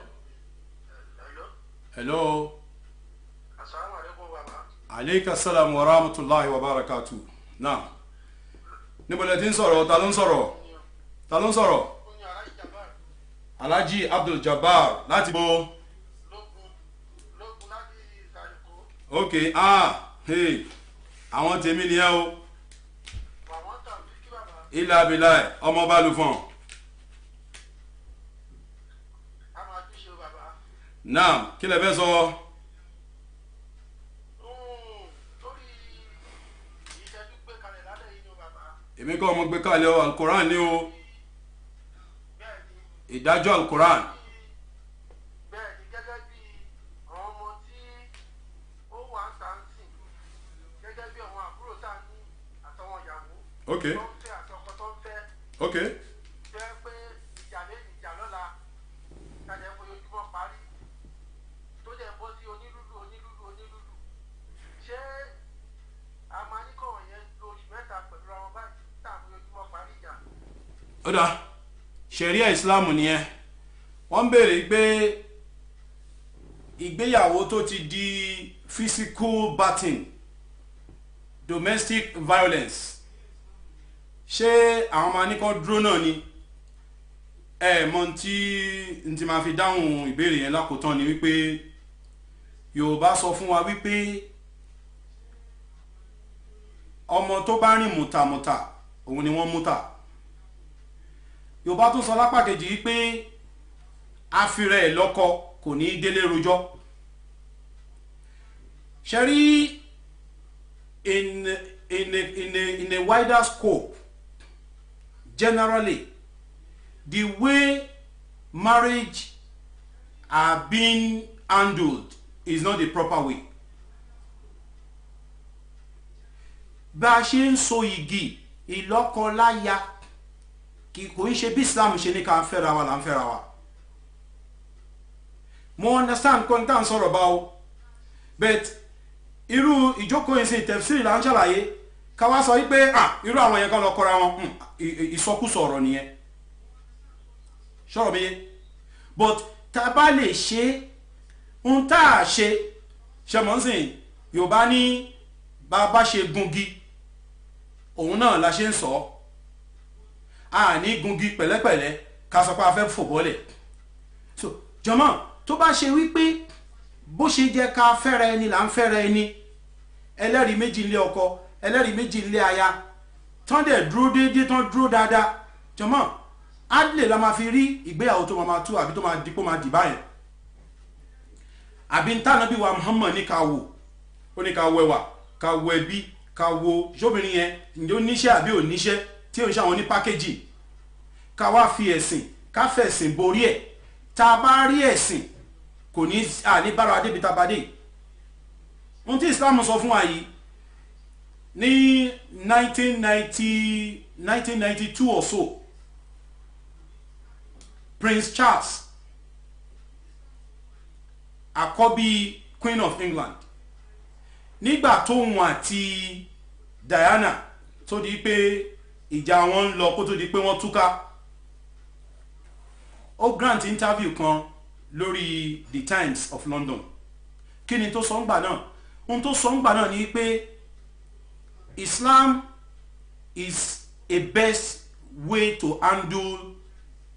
Hello. Assalamu alaikum baba. Aleyka salam wa rahmatullahi wa barakatuh. Now, níbo lẹ ti ń sọ̀rọ̀? Ta ló ń sọ̀rọ̀? Ta ló ń sọ̀rọ̀? Alhaji Abdul Jabbar láti bo. Lókun láti Ìsàlùkù. Okay, hey, àwọn tèmi ni ẹ o. Àwọn tàbí kí bàbá. Ilà abilà ọmọ Balùfọ̀n. A máa tún ṣe bàbá. Now, kí lẹ fẹ́ sọ? Lórí ìṣẹ́jú gbé kalẹ̀ lálẹ́ yìí ni bàbá. Èmi kọ́ ọmọ gbé kalẹ̀ o, Al-Quran ni o. Bẹ́ẹ̀ni. Ìdájọ́ Al-Quran. Bẹ́ẹ̀ni, gẹ́gẹ́ bí àwọn ọmọ tí ó wà ń tàǹtì, gẹ́gẹ́ bí àwọn àbúrò tá a ní àtàwọn ìyàwó. Okay. Tó ń fẹ́ àti ọkọ tó ń fẹ́. Okay. Jẹ́ pé ìjà lé ìjà lọ́la, kájẹ́ pé ojúmọ́ parí. Tó jẹ́ bọ́ sí onílùlù. Ṣé a máa ní kọ̀wọ̀ yẹn lo oṣù mẹ́ta pẹ̀lú àwọn báyìí tàbí ojúmọ́ parí ìjà? Ó dáa, ṣẹ̀ríà ìsìláàmù nìyẹn. Wọ́n béèrè pé ìgbéyàwó tó ti di physical batting, domestic violence, ṣé àwọn máa ní kán dúró náà ni? Mọ̀ tí n ti máa fi dáhùn ìbéèrè yẹn lákòótán ni wípé Yorùbá sọ fún wa wípé ọmọ tó bá rìn mùtàmùtà òun ni wọ́n mútà. Yorùbá tún sọ lápá kejì wípé afirẹ̀ ẹ̀ lọ́kọ kò ní délé rojọ́. Ṣé rí in a wider scope, generally the way marriage are being handled is not the proper way. Bá a ṣe ń so igi ìlọ́kọláya kò ń ṣe bí Islam ṣe ní ká ń fẹ́ra wa là ń fẹ́ra wa. Mo understand kan tá à ń sọ̀rọ̀ bá o, but irú ìjókòó yìí sí tafsiri là ń ṣàlàyé ká wá sọ wípé irú àwọn yẹn kan lọ kọra wọn ìsọkúsọ ọ̀rọ̀ nìyẹn. Sọ̀rọ̀ mi yé, but tá a bá lè ṣe ń tá a ṣe ṣẹmọ́sìn Yorùbá ní bá a bá ṣe gungi òun náà la ṣe ń sọ a ní gungi pẹ̀lẹ́pẹ̀lẹ́ ká sọ pé a fẹ́ fò bọ́lẹ̀. So jọmọ́ tó bá ṣe wípé bó ṣe jẹ́ ká fẹ́ra ẹni là ń fẹ́ra ẹni, ẹlẹ́rìí méjì ilé ọkọ ẹlẹ́rìí méjì ilé aya tán dẹ̀ dúró déédéé tán dúró dáadáa, jọmọ́ adlé la máa fi rí ìgbéyàwó tó máa tú àbí tó máa dípò máa dì báyẹn. Àbí ń tànà bí wa Muhammad ní ká wò, ó ní ká wẹwà ká wọ ẹbí ká wo ṣóbìnrin yẹn ǹjẹ́ ó níṣẹ́ àbí ò níṣẹ́ tí ó ń ṣàwọn ní pákéjì, ká wá fi ẹ̀sìn ká fẹ̀sìn borí ẹ̀. Tá a bá rí ẹ̀sìn kò ní àní bára wa débi tabadé. Ohun tí Islam sọ fún wa yìí ní 1992 or so, Prince Charles àkọ́bí Queen of England, nígbà tóun àti Diana tó di pé ìjà wọn ń lọ kó tó di pé wọ́n túká, ó grant interview kan lórí The Times of London. Kí ni tó sọ ń gbà náà? Ohun tó sọ ń gbà náà ni pé Islam is a best way to handle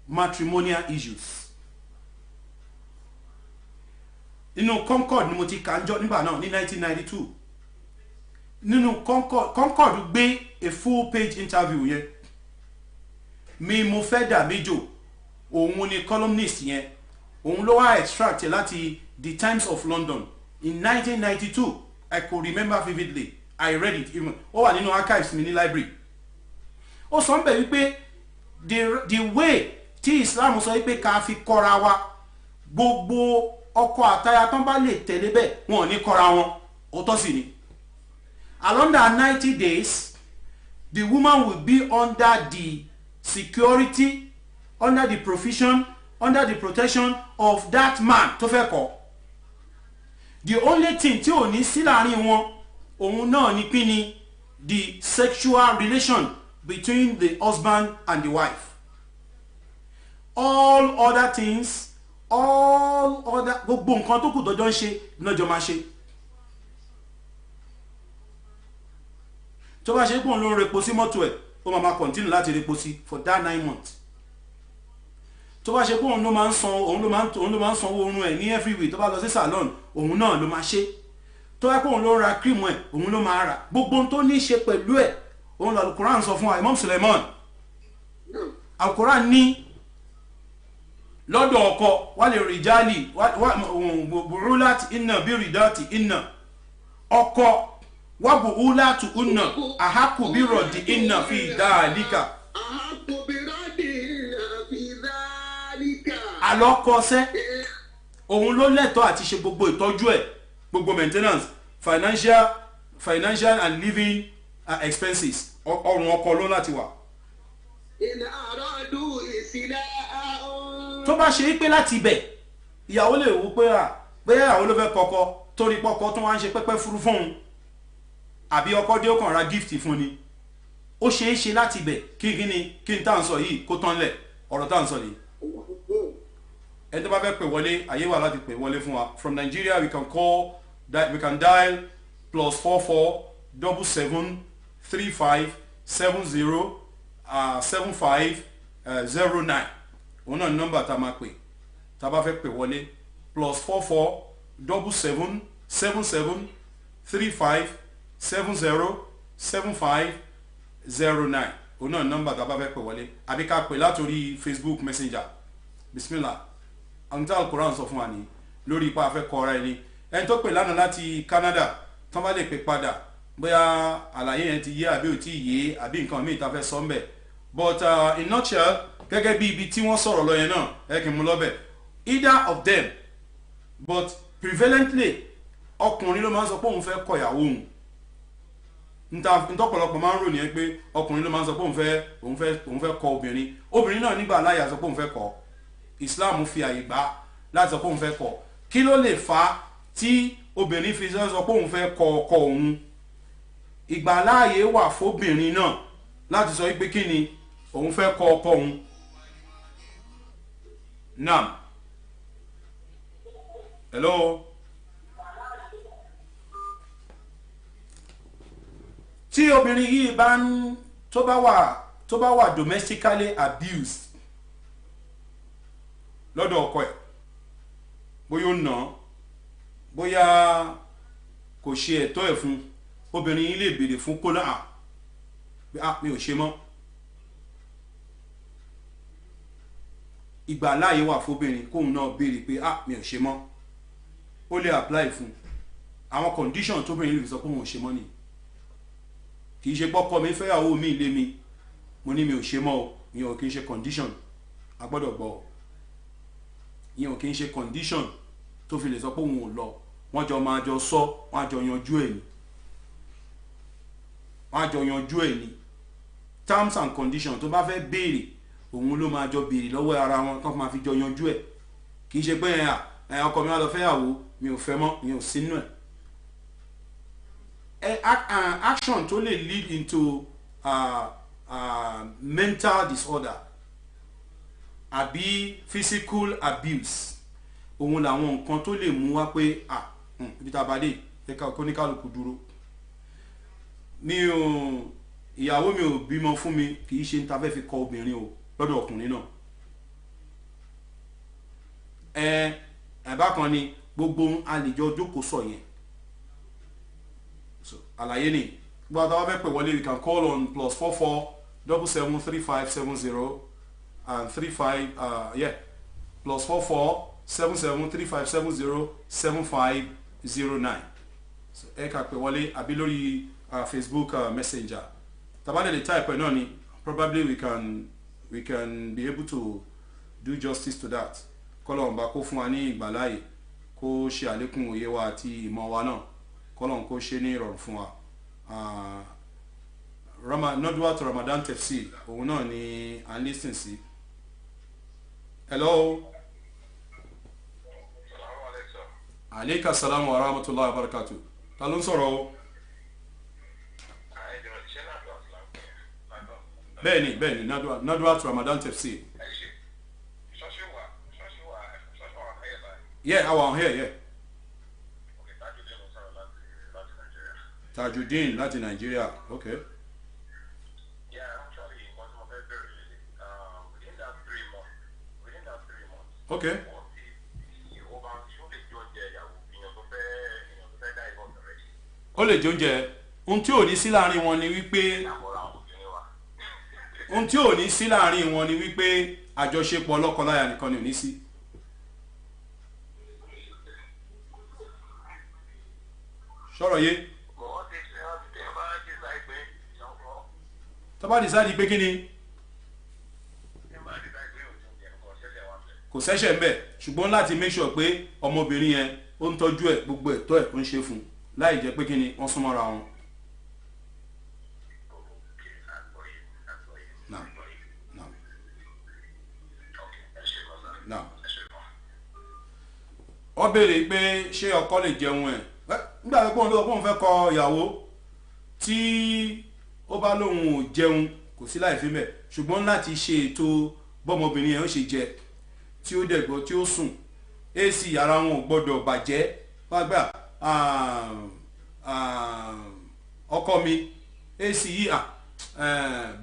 matrimonial issues. Nínú Concord ni mo ti kà ń jọ nígbà náà ní 1992. nínú Concord gbé a full page interview yẹn mi mo fẹ́ dà méjò òun ni columnist yẹn òun ló wá extract láti the Times of London in 1992. I could remember vividly. I read it even ó wà nínú archives mi ní library. Ó sọ ń bẹ̀ wípé the way tí Islam sọ wípé ká fi kọ́ra wa gbogbo ọkọ àtaya tán bá lè tẹ̀lé bẹ́ẹ̀ wọn ò ní kọ́ra wọn òótọ́ sì ni. Along that 90 days the woman will be under the security, under the provision, under the protection of that man tó fẹ́ kọ́. The only thing tí ò ní sí láàrin wọn òun náà ni pín ni the sexual relation between the husband and the wife. All other things, all other gbogbo nǹkan tó kù tọ́jọ́ ń ṣe lọ́jọ́ máa ṣe. tó bá ṣe pé òun ló ń repo sí mọ́tò ẹ̀ ó máa continue láti repo sí for that 9 months. tó bá ṣe pé òun ló máa ń san owó oorun ẹ̀ ní every week tó bá lọ sí salon òun náà ló máa ṣe. tó bá pé òun ló ra cream ẹ̀ òun ló máa rà gbogbo ohun tó ní ṣe pẹ̀lú ẹ̀ òun lọ Al-Quran sọ fún wa Imam Suleiman Al-Quran ní lọ́dọ̀ ọkọ wà lè rìjálì bu'ulati inna bí rìdátì inna ọkọ wà bu'ulatu inna ahaku bí rọ̀dì inna fi dhalika alọ́kọsẹ́ òun ló lẹ́tọ̀ọ́ àti ṣe gbogbo ìtọ́jú ẹ̀ gbogbo maintenance financial and living expenses ọrùn ọkọ ló láti wà. tó bá ṣe pé láti ibẹ̀ ìyàwó lè wò pé bẹ́ẹ̀ ìyàwó ló fẹ́ kọ́kọ́ torí pọ́kọ́ tó wá ń ṣe pẹ́pẹ́ fúru fún un àbí ọkọ dé ó kàn ra gift fún ni ó ṣeé ṣe láti ibẹ̀ kí n tá à ń sọ yìí kó tán lẹ̀ ọ̀rọ̀ tá à ń sọ yìí. ẹni tó bá fẹ́ pè wọlé àyè wà láti pè wọlé fún wa from Nigeria we can call that we can dial +44 77 35 70 75 09 òun náà ní nọ́mbà tá a máa pè tá a bá fẹ́ pè wọlé +44 77 77 35 70 75 09 òun náà ní nọ́mbà tá a bá fẹ́ pè wọlé àbí ká pè látòrí Facebook Messenger bismillah àwọn tí Al-Quran sọ fún wa ní lórí ipa afẹ́ kọ ara ẹni ẹni tó pè lánàá láti Canada tán bá lè pè padà bóyá àlàyé yẹn ti yé àbí ò tí yé àbí nǹkan míì tá fẹ́ sọ ń bẹ̀ but in nutshell gẹ́gẹ́ bí ibi tí wọ́n sọ̀rọ̀ lọ yẹn náà ẹ kì í mú lọ́bẹ̀ either of them but prevalently ọkùnrin ló máa ń sọ pé òun fẹ́ kọ ìyàwó òun ntọ́pọ̀lọpọ̀ máa ń rò nìyẹn pé ọkùnrin ló máa ń sọ pé òun fẹ́ kọ obìnrin náà nígbà láyà sọ pé òun fẹ́ kọ Islam fi àyè gbà láti sọ pé òun fẹ́ kọ kí ló lè fà tí obìnrin fi sọ pé òun fẹ́ kọ ọkọ òun ìgbàláàyè wà fóbìnrin náà láti sọ pé kí ni òun fẹ́ kọ ọkọ òun. Naam. Hello. tí obìnrin yìí bá ń tó bá wà domestically abused lọ́dọ̀ ọkọ ẹ̀ bóyá ó nà bóyá kò ṣe ẹ̀tọ́ ẹ̀ fún obìnrin yìí lè béèrè fún kólà mi ò ṣe mọ́ ìgbà láàyè wà fóbìnrin kóun náà béèrè pé mi ò ṣe mọ́ ó lè apply fún àwọn condition tóbìnrin lè fi sọ pé òun ò ṣe mọ́ ni kì í ṣe pọ́kọ mi fẹ́yàwó mi lé mi mo ní mi ò ṣe mọ́ o ìyẹn ò kì í ṣe condition a gbọ́dọ̀ gbọ́ ìyẹn ò kì í ṣe condition tó fi lè sọ pé òun ò lọ wọ́n jọ máa jọ sọ wọ́n á jọ yanjú ẹ̀ ni wọ́n á jọ yanjú ẹ̀ ni terms and conditions tó bá fẹ́ béèrè òun ló máa jọ béèrè lọ́wọ́ ara wọn tó máa fi jọ yanjú ẹ̀ kì í ṣe pé ọkọ mi wá lọ fẹ́yàwó mi ò fẹ́ mọ́ ìyẹn ò sínú ẹ̀. Action tó lè lead into mental disorder àbí physical abuse òun làwọn nǹkan tó lè mú wá pé ibi tá a bá dé kó ní kálukú dúró ìyàwó mi ò bímọ fún mi kì í ṣe ń ta fẹ́ fi kọ obìnrin o lọ́dọ̀ ọkùnrin náà ẹ̀bá kan ni gbogbo àlejò jókòó sọ yẹn so àlàyé ni gbọ́dọ̀ tá a bá fẹ́ pè wọlé you can call on +44 77 3570 and 35 +44 77 3570 7509 so ẹ ká pè wọlé àbí lórí Facebook messenger tabale the type náà ni probably we can be able to do justice to that kọlọ́n bá kó fún wa ní ìgbàláyè kó ṣe àlékún òye wa àti ìmọ̀ wa náà kọlọ́n kó ṣe ní ìrọ̀rùn fún wa Nodwat Ramadan Tafsir òun náà ni à ń listen sí. Hello. Aleyka salaam wa rahmatullahi wa barakatuh. Ta ló ń sọ̀rọ̀ o? Bẹ́ẹ̀ni Nodwat Ramadan Tafsir. Yeah, I'm here, yeah. Tajudeen láti Nigeria. Okay. Yeah, actually, one of my very within that 3 months. Okay. Ó lè jóúnjẹ ohun tí ò ní sí láàrin wọn ni wípé àjọṣepọ̀ lọ́kọláya nìkan ni ò ní sí. Sọ̀rọ̀ yé. Tó bá decide pé kí ni kò ṣẹ̀ṣẹ̀ ń bẹ̀ ṣùgbọ́n láti make sure pé ọmọbìnrin yẹn ó ń tọ́jú ẹ̀ gbogbo ẹ̀tọ́ ẹ̀ ó ń ṣe fún un láì jẹ́ pé kí ni wọ́n súnmọ́ra wọn. Ó béèrè pé ṣé ọkọ lè jẹun ẹ̀ nígbà tó pọ́n lọ́wọ́ fẹ́ kọ ìyàwó tí ó bá lóun ò jẹun kò sí láì fi mẹ́ ṣùgbọ́n láti ṣe ètò bọ́mọbìnrin yẹn ó ṣe jẹ tí ó dẹ̀gbọ́ tí ó sùn ac ara wọn ò gbọ́dọ̀ bàjẹ́ fágbà ọkọ mi ac yìí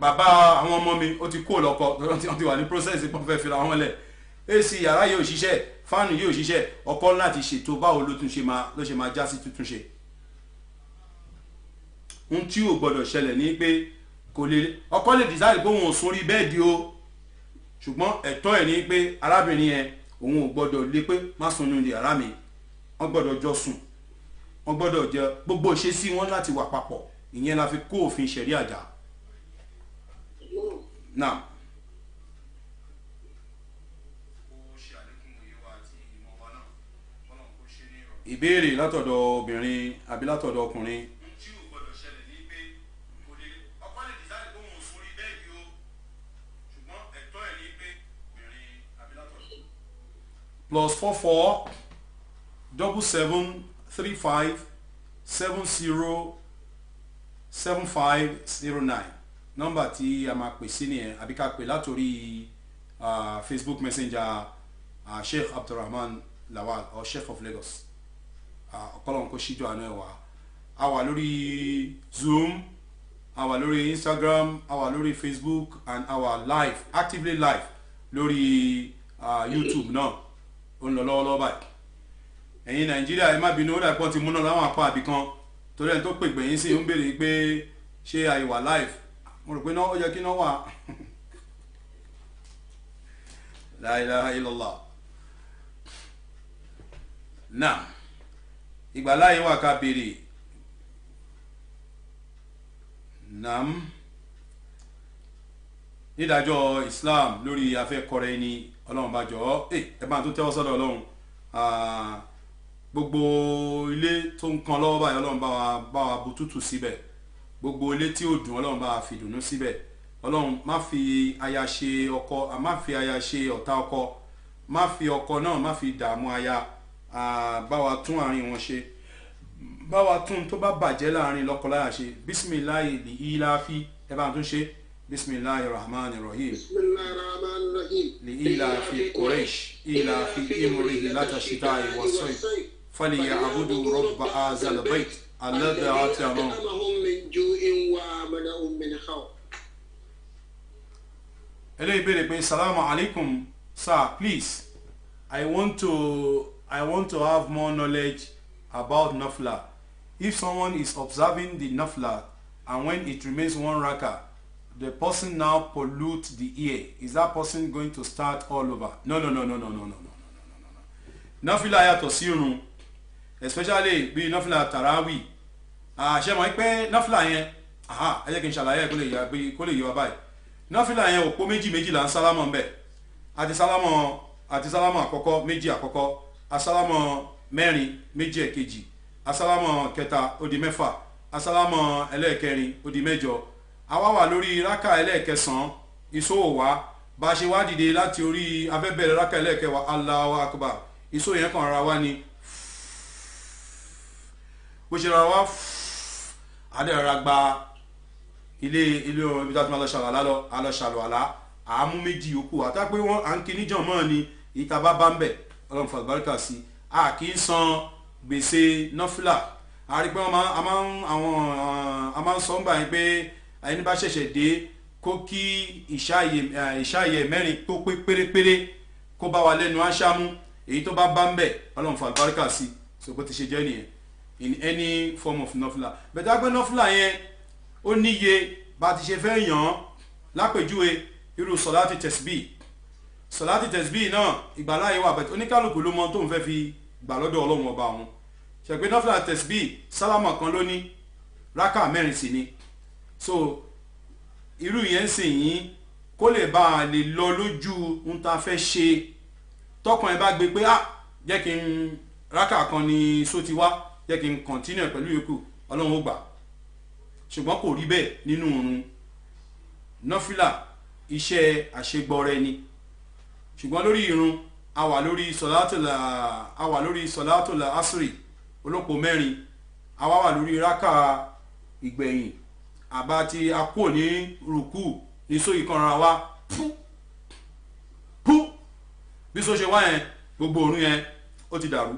bàbá àwọn ọmọ mi ó ti kó lọ́kọ wọ́n ti wà ní process pọ́n fẹ́ fira wọn lẹ̀ ac yàrá yóò ṣiṣẹ́ fáànù yóò ṣiṣẹ́ ọkọ láti ṣètò báwo ló ṣe máa já sí tuntun ṣe. Ohun tí ò gbọ́dọ̀ ṣẹlẹ̀ ní pé kò lè ọkọ lè decide pé òun ò sún rí bẹ́ẹ̀dì o ṣùgbọ́n ẹ̀tọ́ ẹ̀ ní pé arábìnrin yẹn òun ò gbọ́dọ̀ lé pé má sùn nínú yàrá mi wọ́n gbọ́dọ̀ jọ sùn wọ́n gbọ́dọ̀ jẹ gbogbo ìṣesí wọn láti wà papọ̀ ìyẹn la fi kó òfin ṣẹ̀rí àjà. Now ìbéèrè látọ̀dọ̀ obìnrin àbí látọ̀dọ̀ ọkùnrin. +44 77 35 70 7509 nọ́mbà tí a máa pè sí nìyẹn àbí ká pè látòrí Facebook Messenger Sheikh Abdulrahman Lawal or Sheikh of Lagos ọ̀pọ̀lọpọ̀ kò ṣíjọ́ àná ẹ̀ wá a wà lórí Zoom a wà lórí Instagram a wà lórí Facebook and a wà live actively live lórí YouTube náà ó ń lọ lọ́wọ́lọ́wọ́ báyìí. Ẹ̀yin Nàìjíríà ẹ má bínú ó dàpọ̀ ti múná láwọn apá àbí kan torí ẹni tó pè gbẹ̀yìn sí ń béèrè pé ṣé àyè wà live mo rò pé náà ó yẹ kí náà wà. La ilaha illallah. Náà ìgbàláyé wà ká béèrè nam nídàájọ́ Islam lórí afẹ́kọrẹ ẹni ọlọ́run bá jọ ẹ bá tó tẹ́wọ́ sọ́dọ̀ ọlọ́run gbogbo ilé tó ń kan lọ́wọ́ báyìí ọlọ́run bá wa bu tútù síbẹ̀ gbogbo ilé tí ò dùn ọlọ́run bá wa fi dùnú síbẹ̀ ọlọ́run má fi aya ṣe ọkọ má fi aya ṣe ọ̀tá ọkọ má fi ọkọ náà má fi dààmú aya bá wa tún àárín wọn ṣe bá wa tún tó bá bàjẹ́ láàrin lọ́kọláya ṣe bísímìláì lè ìlàfi ẹ bá tún ṣe bísímìláì rahman rahim لإيلاف قريش إيلاف إمره لا الشتاء والصيف فليعبدوا رب هذا البيت الذي أطعمهم من جوع وآمنهم من خوف. Hello, baby. Salaam alaikum, sir. Please, I want to have more knowledge about Nafla. if someone is observing the nafla and when it remains one raka, the person now pollutes the ear, is that person going to start all over? No. Nafila yàtọ̀ sí ìrun, especially bí nafila tarawi. Ṣé mọ̀ pé nafila yẹn, ẹ jẹ́ kí n ṣàlàyé kó lè yé wa báyìí. Nafila yẹn òpó méjì là ń sálámọ̀ ń bẹ̀. Àti sálámọ̀ àkọ́kọ́ méjì àkọ́kọ́, asálámọ̀ mẹ́rin méjì ẹ̀kejì, asálámọ̀ kẹta ó di mẹ́fà, asálámọ̀ ẹlẹ́ẹ̀kẹrin ó di mẹ́jọ. Àwa wà lórí rákà ẹlẹ́ẹ̀kẹsàn-án ìṣó wa bá ṣe wá dìde láti orí afẹ́bẹ̀rẹ̀ rákà ẹlẹ́ẹ̀kẹwàá Allahu Akbar. Ìṣó yẹn kàn ra wá ní bó ṣe ra wá adẹ́rẹ́ra gba ilé ibi tí a ti máa lọ ṣàlọ́ àlá àámú méjì yòókù àtà pé wọ́n à ń kí níjàn mọ́ ni ìta bá ń bẹ̀ ọlọ́run fún àlùbáríkà sí a kì í san gbèsè nọ́fìlà a rí pé a máa ń sọ ń gbà yín pé ẹni bá ṣẹ̀ṣẹ̀ dé kó kí ìṣàyè mẹ́rin tó pé pérépéré kó bá wa lẹ́nu aṣámú èyí tó bá ń bẹ̀ ọlọ́run fún àlùbáríkà sí so bó ti ṣe jẹ́ nìyẹn in any form of nọ́fìlà bẹ̀tẹ̀ agbẹ́ nọ́fìlà yẹn ó níye bá ti ṣe fẹ́ yàn án lápèjúwe irú sọ̀láti tẹ̀sbí náà ìgbàláyé wà bẹ̀tẹ̀ oníkálùkù ló mọ tó ń fẹ́ fi gbà lọ́dọ̀ ọlọ́run ọba òun ṣẹ̀pẹ́ nọ́fìlà tẹ̀sbí sálámà kan ló ní rákà mẹ́rin sí ni so irú yẹn sì yín kó lè bá a lè lọ lójú ń ta fẹ́ ṣe tọkàn ẹ bá gbé pé jẹ́ kí n rákà kan ní só ti wá jẹ́ kí n continue pẹ̀lú yòókù ọlọ́run ó gbà ṣùgbọ́n kò rí bẹ́ẹ̀ nínú òun nọ́fìlà iṣẹ́ àṣegbọrẹ ni ṣùgbọ́n lórí irun a wà lórí sọ̀látòlà asiri olóko mẹ́rin a wà lórí rákà ìgbẹ̀yìn àbá tí a kò ní rùkú ní sóyí kanra wa pú bí so ṣe wá yẹn gbogbo òrùn yẹn ó ti dàrú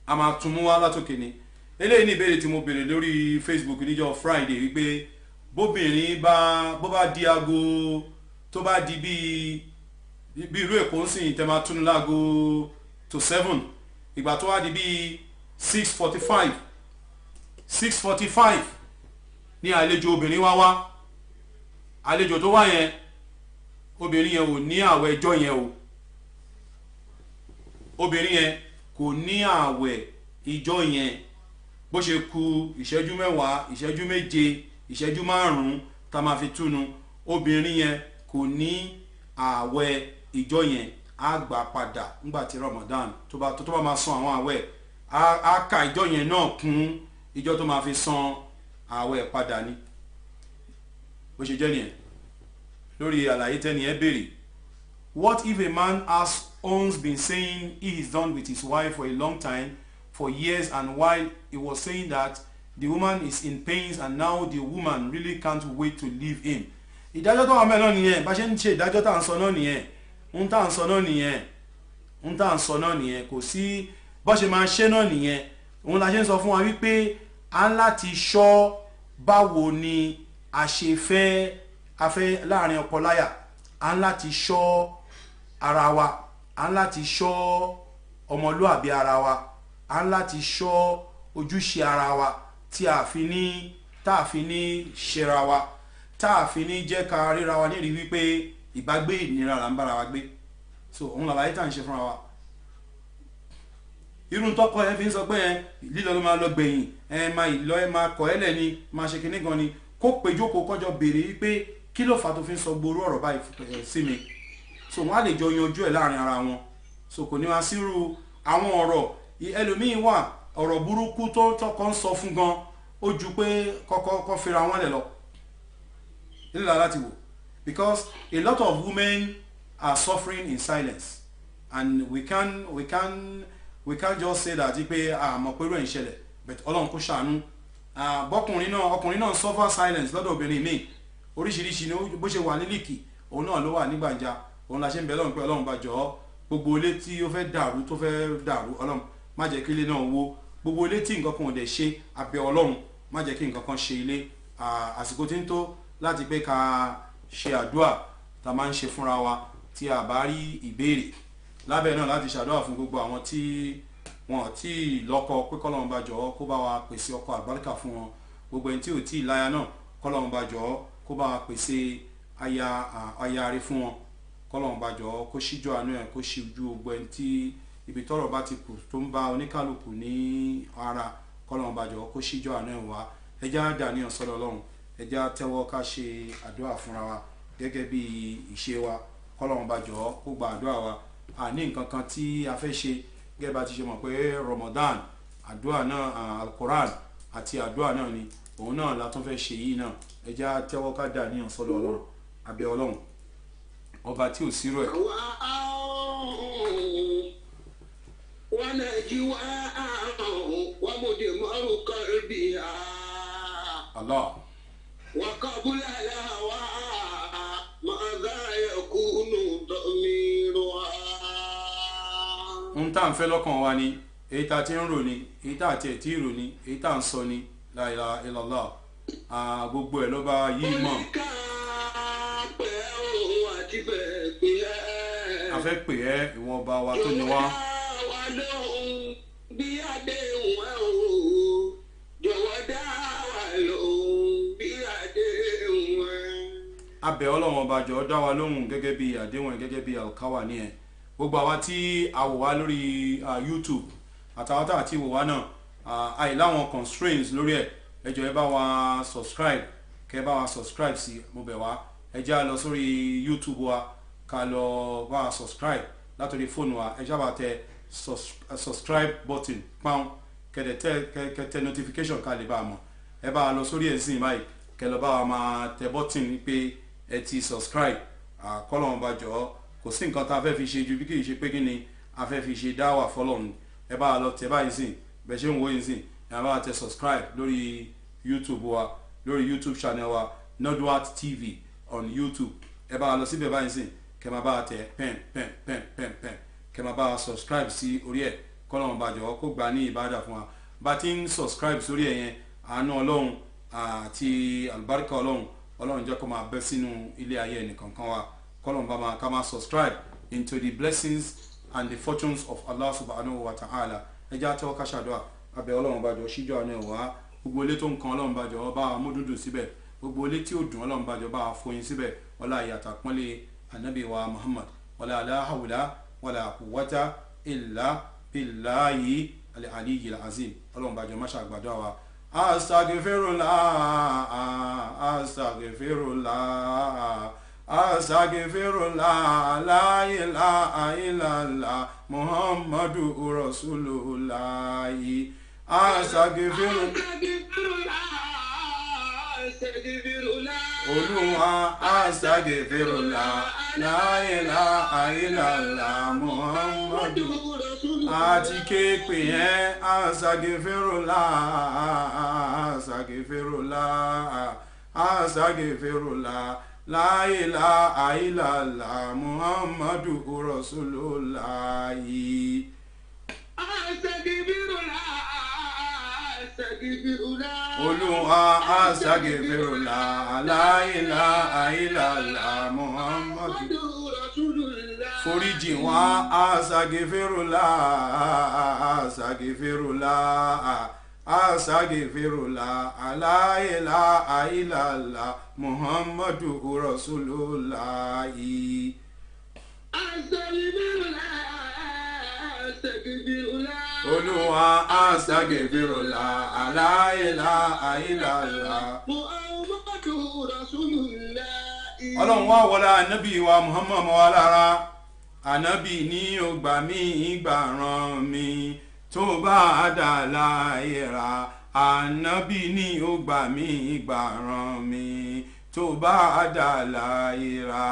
a máa tún mú wá látòkè ni eléyìí ní ìbéèrè tí mo béèrè lórí Facebook níjọ́ Friday wípé bóbìnrin bó bá di aago tó bá di bí irú èkó ń sìn tẹ́ máa túnú láago to 7 ìgbà tó wá di bí 6:45 ní àlejò obìnrin wá àlejò tó wá yẹn obìnrin yẹn ò ní àwẹ̀ ẹjọ́ yẹn o obìnrin yẹn kò ní àwẹ̀ ìjọ yẹn bó ṣe kù ìṣẹ́jú mẹ́wàá ìṣẹ́jú méje ìṣẹ́jú márùn-ún tá máa fi túnu obìnrin yẹn kò ní àwẹ̀ ìjọ yẹn á gbà padà nígbà tí Ramadan tó bá máa san àwọn àwẹ̀ á ka ìjọ yẹn náà kún ìjọ tó máa fi san àwẹ̀ padà ni bó ṣe jẹ́ nìyẹn lórí àlàyé tẹ́ni ẹ béèrè what if a man has been saying he is done with his wife for a long time for years and while he was saying that the woman is in pains and now the woman really can't wait to leave him ìdájọ́ tó wà mẹ́ náà nìyẹn bá ṣe ń ṣe ìdájọ́ tá à ń sọ náà nìyẹn ń tá à ń sọ náà nìyẹn kò sí bó ṣe máa ṣe náà nìyẹn òun la ṣe ń sọ fún wa wípé a ń láti ṣọ́ báwo ni a ṣe fẹ́ láàrin ọkọ láyà a ń láti ṣọ́ ara wa a ń láti ṣọ́ ọmọlúàbí ara wa a ń láti ṣọ́ ojúṣe ara wa tí a fi ní ṣera wa tá a fi ní jẹ́ ká ríra wa nírí wípé ìbágbé ìnira là ń bára wa gbé so òun làlàyé tá à ń ṣe fúnra wa irun tọkọ ẹ fi ń sọ pé lílọ ló máa lọ gbẹ̀yìn máa kọ̀ ẹ́ lẹ́ni máa ṣe kinní gan ni kó péjókòó kọjọ béèrè wípé kí ló fà tó fi ń sọ gbòòrò ọ̀rọ̀ báyìí sí mi so wọ́n á lè jọ yanjú ẹ̀ láàrin ara wọn so kò ní wá sírú àwọn ọ̀rọ̀ ẹlòmíín wà ọ̀rọ̀ burúkú tó tọkọ ń sọ fún gan ó ju pé kọ́kọ́ fira wọn lẹ̀ lọ nílò láti wò because a lot of women are suffering in silence and we can't just say that pé àmọ́ pé rẹ̀ ń ṣẹlẹ̀ but ọlọ́run kó ṣàánú ọkùnrin náà suffer silence lọ́dọ̀ obìnrin míì oríṣiríṣi ni bó ṣe wà ní líkì òun náà ló wà ní gbàǹjà òun la ṣe ń bẹ lọ́run pé ọlọ́run bá jọ ọ́ gbogbo ilé tí ó fẹ́ dàrú ọlọ́run má jẹ́ kí ilé náà wó gbogbo ilé tí nǹkan kan ò dẹ̀ ṣe abẹ́ ọlọ́run má jẹ́ kí nǹkan kan ṣe ilé àsìkò tí ń tó láti pé ká ṣe àdúà tá máa ń ṣe fúnra wa tí a bá rí ìbéèrè lábẹ́ náà láti ṣàdúà fún gbogbo àwọn tí wọn tí lọ́kọ pé kọ́lọ́run bá jọ kó bá wa pèsè ọkọ àgbàríkà fún wọn gbogbo ẹni tí ò tí ì láya náà kọ́lọ́run bá jọ kó bá wa pèsè aya rí fún wọn kọ́lọ́run bá jọ kó ṣíjọ́ àánú ẹ̀ kó ṣíjú gbogbo ẹni tí ibi tọ́rọ̀ bá ti kù tó ń bá oníkálukú ní ara kọ́lọ́run bá jọ kó ṣíjọ́ àánú ẹ̀ wá ẹjá dàníyàn sọ́dọ̀ Ọlọ́run ẹjá tẹ́wọ́ ká ṣe àdúrà fúnra wa gẹ́gẹ́ bí ìṣe wa kọ́lọ́run bá jọ kó gba àdúrà wa àní nǹkan kan tí a fẹ́ ṣe gẹ́gẹ́ bá ti ṣe mọ̀ pé Ramadan àdúrà náà Al-Quran àti àdúrà náà ni òun náà la tún fẹ́ ṣe yìí náà ẹjá tẹ́wọ́ ká dàníyàn sọ́dọ̀ Ọlọ́run abẹ́ Ọlọ́run ọba tí ò sírò ẹ̀. Allah. وقبل الهواء ماذا يكون ضميرها. ohun tá à ń fẹ́ lọ́kàn wa ni èyí tá a ti ń rò ni èyí tá a tiẹ̀ tí ì rò ni èyí tá à ń sọ ni la ilaha illallah gbogbo ẹ̀ ló bá yí mọ̀. a fẹ́ pè ẹ́ ìwọ̀n ọba wa tó ní wá. bí àdéhùn ẹ̀ o jọ̀wọ́ dá wa lóhùn bí àdéhùn ẹ̀. abẹ́ Ọlọ́run ọba jọ̀ọ́ dá wa lóhùn gẹ́gẹ́ bí àdéhùn ẹ̀ gẹ́gẹ́ bí alkawa ní ẹ̀ gbogbo àwa tí a wò wá lórí YouTube àtàwọn tá àti wò wá náà àìláwọn constraints lórí ẹ̀ ẹ jọ̀ọ́ ẹ bá wa subscribe kẹ́ bá wa subscribe sí mo bẹ̀ wá ẹ jẹ́ a lọ sórí YouTube wa ká lọ bá wa subscribe látòrí fóònù wa ẹ jábà tẹ subscribe button pọ́n kẹ́tẹ́ notification ká lè bá a mọ̀ ẹ bá a lọ sórí ẹ̀sìn báyìí kẹ́ lọ bá wa máa tẹ button pé ẹ ti subscribe kọ́lọ́run bá jọ̀ọ́ kò sí nǹkan tá a fẹ́ fi ṣe ju bí kì í ṣe pé kí ni a fẹ́ fi ṣe dáwà fọlọ́run ẹ bá a lọ tẹ báyìí sìn bẹ́ẹ̀ ṣe ń wo yìí sìn ẹ bá a tẹ subscribe lórí YouTube wa lórí YouTube channel wa Nodwat TV on YouTube ẹ bá a lọ síbẹ̀ báyìí sìn kẹ́ máa bá a tẹ pen kẹ́ máa bá a subscribe sí orí ẹ̀ kọ́lọ́run bá jọ̀ọ́ kó gbà ní ìbádà fún wa bá ti ń subscribe sórí ẹ̀ yẹn àánú Ọlọ́run àti àlùbáríkà Ọlọ́run jẹ́ kó máa bẹ́ sínú ilé ayé ẹnìkankan wa kọ́lọ́run bá máa ká máa subscribe into the blessings and the fortunes of Allah subhanahu wa ta'ala ẹjẹ́ àtẹ́wọ́ káṣàdúrà abẹ́ Ọlọ́run bá jọ̀ọ́ ṣíjọ́ àánú ẹ̀ wá gbogbo ilé tó ń kan Ọlọ́run bá jọ̀ọ́ bá wa mú dúdú síbẹ̀ gbogbo ilé tí ó dùn Ọlọ́run bá jọ̀ọ́ bá wa foyin síbẹ̀ ọlá ìyàtà pọ́nlé anabi wa Muhammad wala la hawla wala quwwata illa billahi al-aliyyil azim Ọlọ́run bá jọ̀ọ́ má ṣàgbàdo wa astaghfirullah la ilaha illallah muhammadu rasulullah Olúwa astaghfirullah la ilaha illallah muhammadu àti kéèpé yẹn astaghfirullah la ilaha illallah muhammadu rasulullah Olúwa astaghfirullah la ilaha illallah muhammadu foríjì wá astaghfirullah la ilaha illallah muhammadu rasulullah Olúwa astaghfirullah la ilaha illallah muhammadu rasulullah. Ọlọ́run wá wọlá ànábì wa Muhammad wa lára ànábì ní ó gbà mí ìgbàràn mi tó bá dà láyéra ànábì ní ó gbà mí ìgbàràn mi tó bá dà láyéra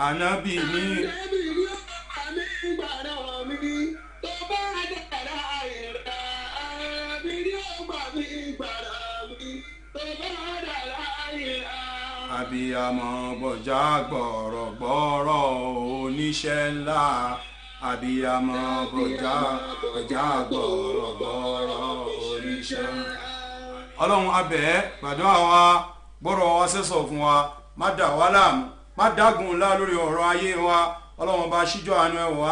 ànábì ní. Abiyamọ bọjá gbọ̀rọ̀gbọ̀rọ̀ oníṣẹ́ ńlá abiyamọ bọjá gbọ̀rọ̀gbọ̀rọ̀ oníṣẹ́ ńlá. Ọlọ́run abẹ́ gbàdúrà wa gbọ́rọ̀ wa sẹ́sọ̀ fún wa má dà wá láàmú má dágun ńlá lórí ọ̀rọ̀ ayé wa Ọlọ́run bá ṣíjọ́ àánú ẹ̀ wá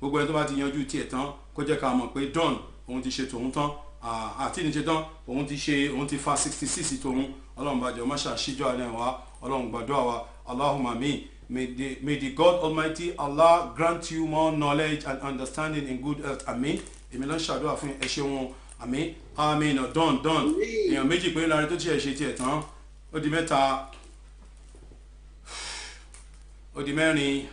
gbogbo ẹni tó bá ti yanjú tiẹ̀ tán kó jẹ́ ká mọ̀ pé done òun ti ṣe tòun tán àti ní ṣe tán òun ti fa 66 tòun ọlọ́run bá jọ máṣá ṣíjọ́ alẹ́ wa ọlọ́run gbàdúrà wa Allahumma amin. May the God Almighty Allah grant you more knowledge and understanding in good health. Amen. Èmi ló ń ṣàdúrà fún ẹ ṣé wọn. Amen. Amen. Done. Èèyàn méjì pé lára tó tiẹ̀ ṣe tiẹ̀ tán. Ó di mẹ́ta. Ó di mẹ́rin.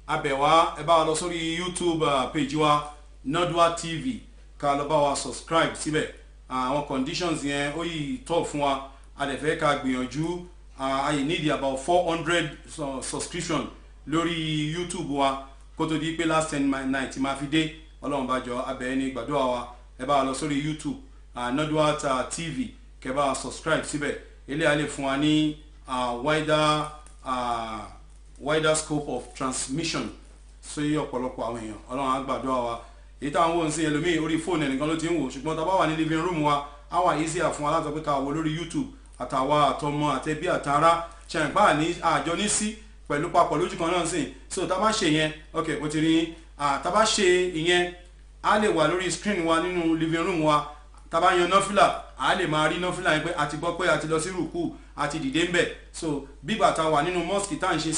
Abẹ̀wá ẹ bá wa lọ sórí YouTube page wa Nodwa TV ká lọ bá wa subscribe síbẹ̀. Àwọn conditions yẹn ó yìí tọ́ fún wa a dẹ̀ fẹ́ ká gbìyànjú I need about 400 subscription lórí YouTube wa kó tó di pé last 10 night máa fi dé ọlọ́run bá jọ abẹ́ ní gbàdúrà wa ẹ bá lọ sórí YouTube Nodwa TV kẹ́ bá subscribe síbẹ̀ eléyà lè fún wa ní wider scope of transmission sí ọ̀pọ̀lọpọ̀ àwọn èèyàn ọlọ́run á gbàdúrà wa èyí táwọn wò ń sí ẹlòmíì orí fóònù ẹnìkan ló ti ń wò ṣùgbọ́n tá a bá wà ní living room wa á wà easier fún wa láti sọ pé ká wò lórí YouTube àtàwa àtọmọ àtẹbí àtàrà ṣàǹpá ní àjọ ní sí pẹ̀lú papọ̀ lójú kan náà sìn so tá a bá ṣe yẹn ok mo ti rí tá a bá ṣe ìyẹn á lè wà lórí screen wa nínú living room wa tá a bá yan nọ́fìlà á lè máa rí nọ́fìlà yẹn pé a ti gbọ́ pé a ti lọ sí rùkú a ti dìde ń bẹ̀ so bígbà tá a wà nínú mosque tá à ń ṣe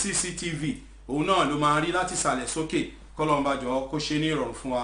CCTV òun náà ló máa rí láti ìsàlẹ̀ sókè kọ́lọ́mbàjọ́ kó ṣe ní ìrọ̀rùn fún wa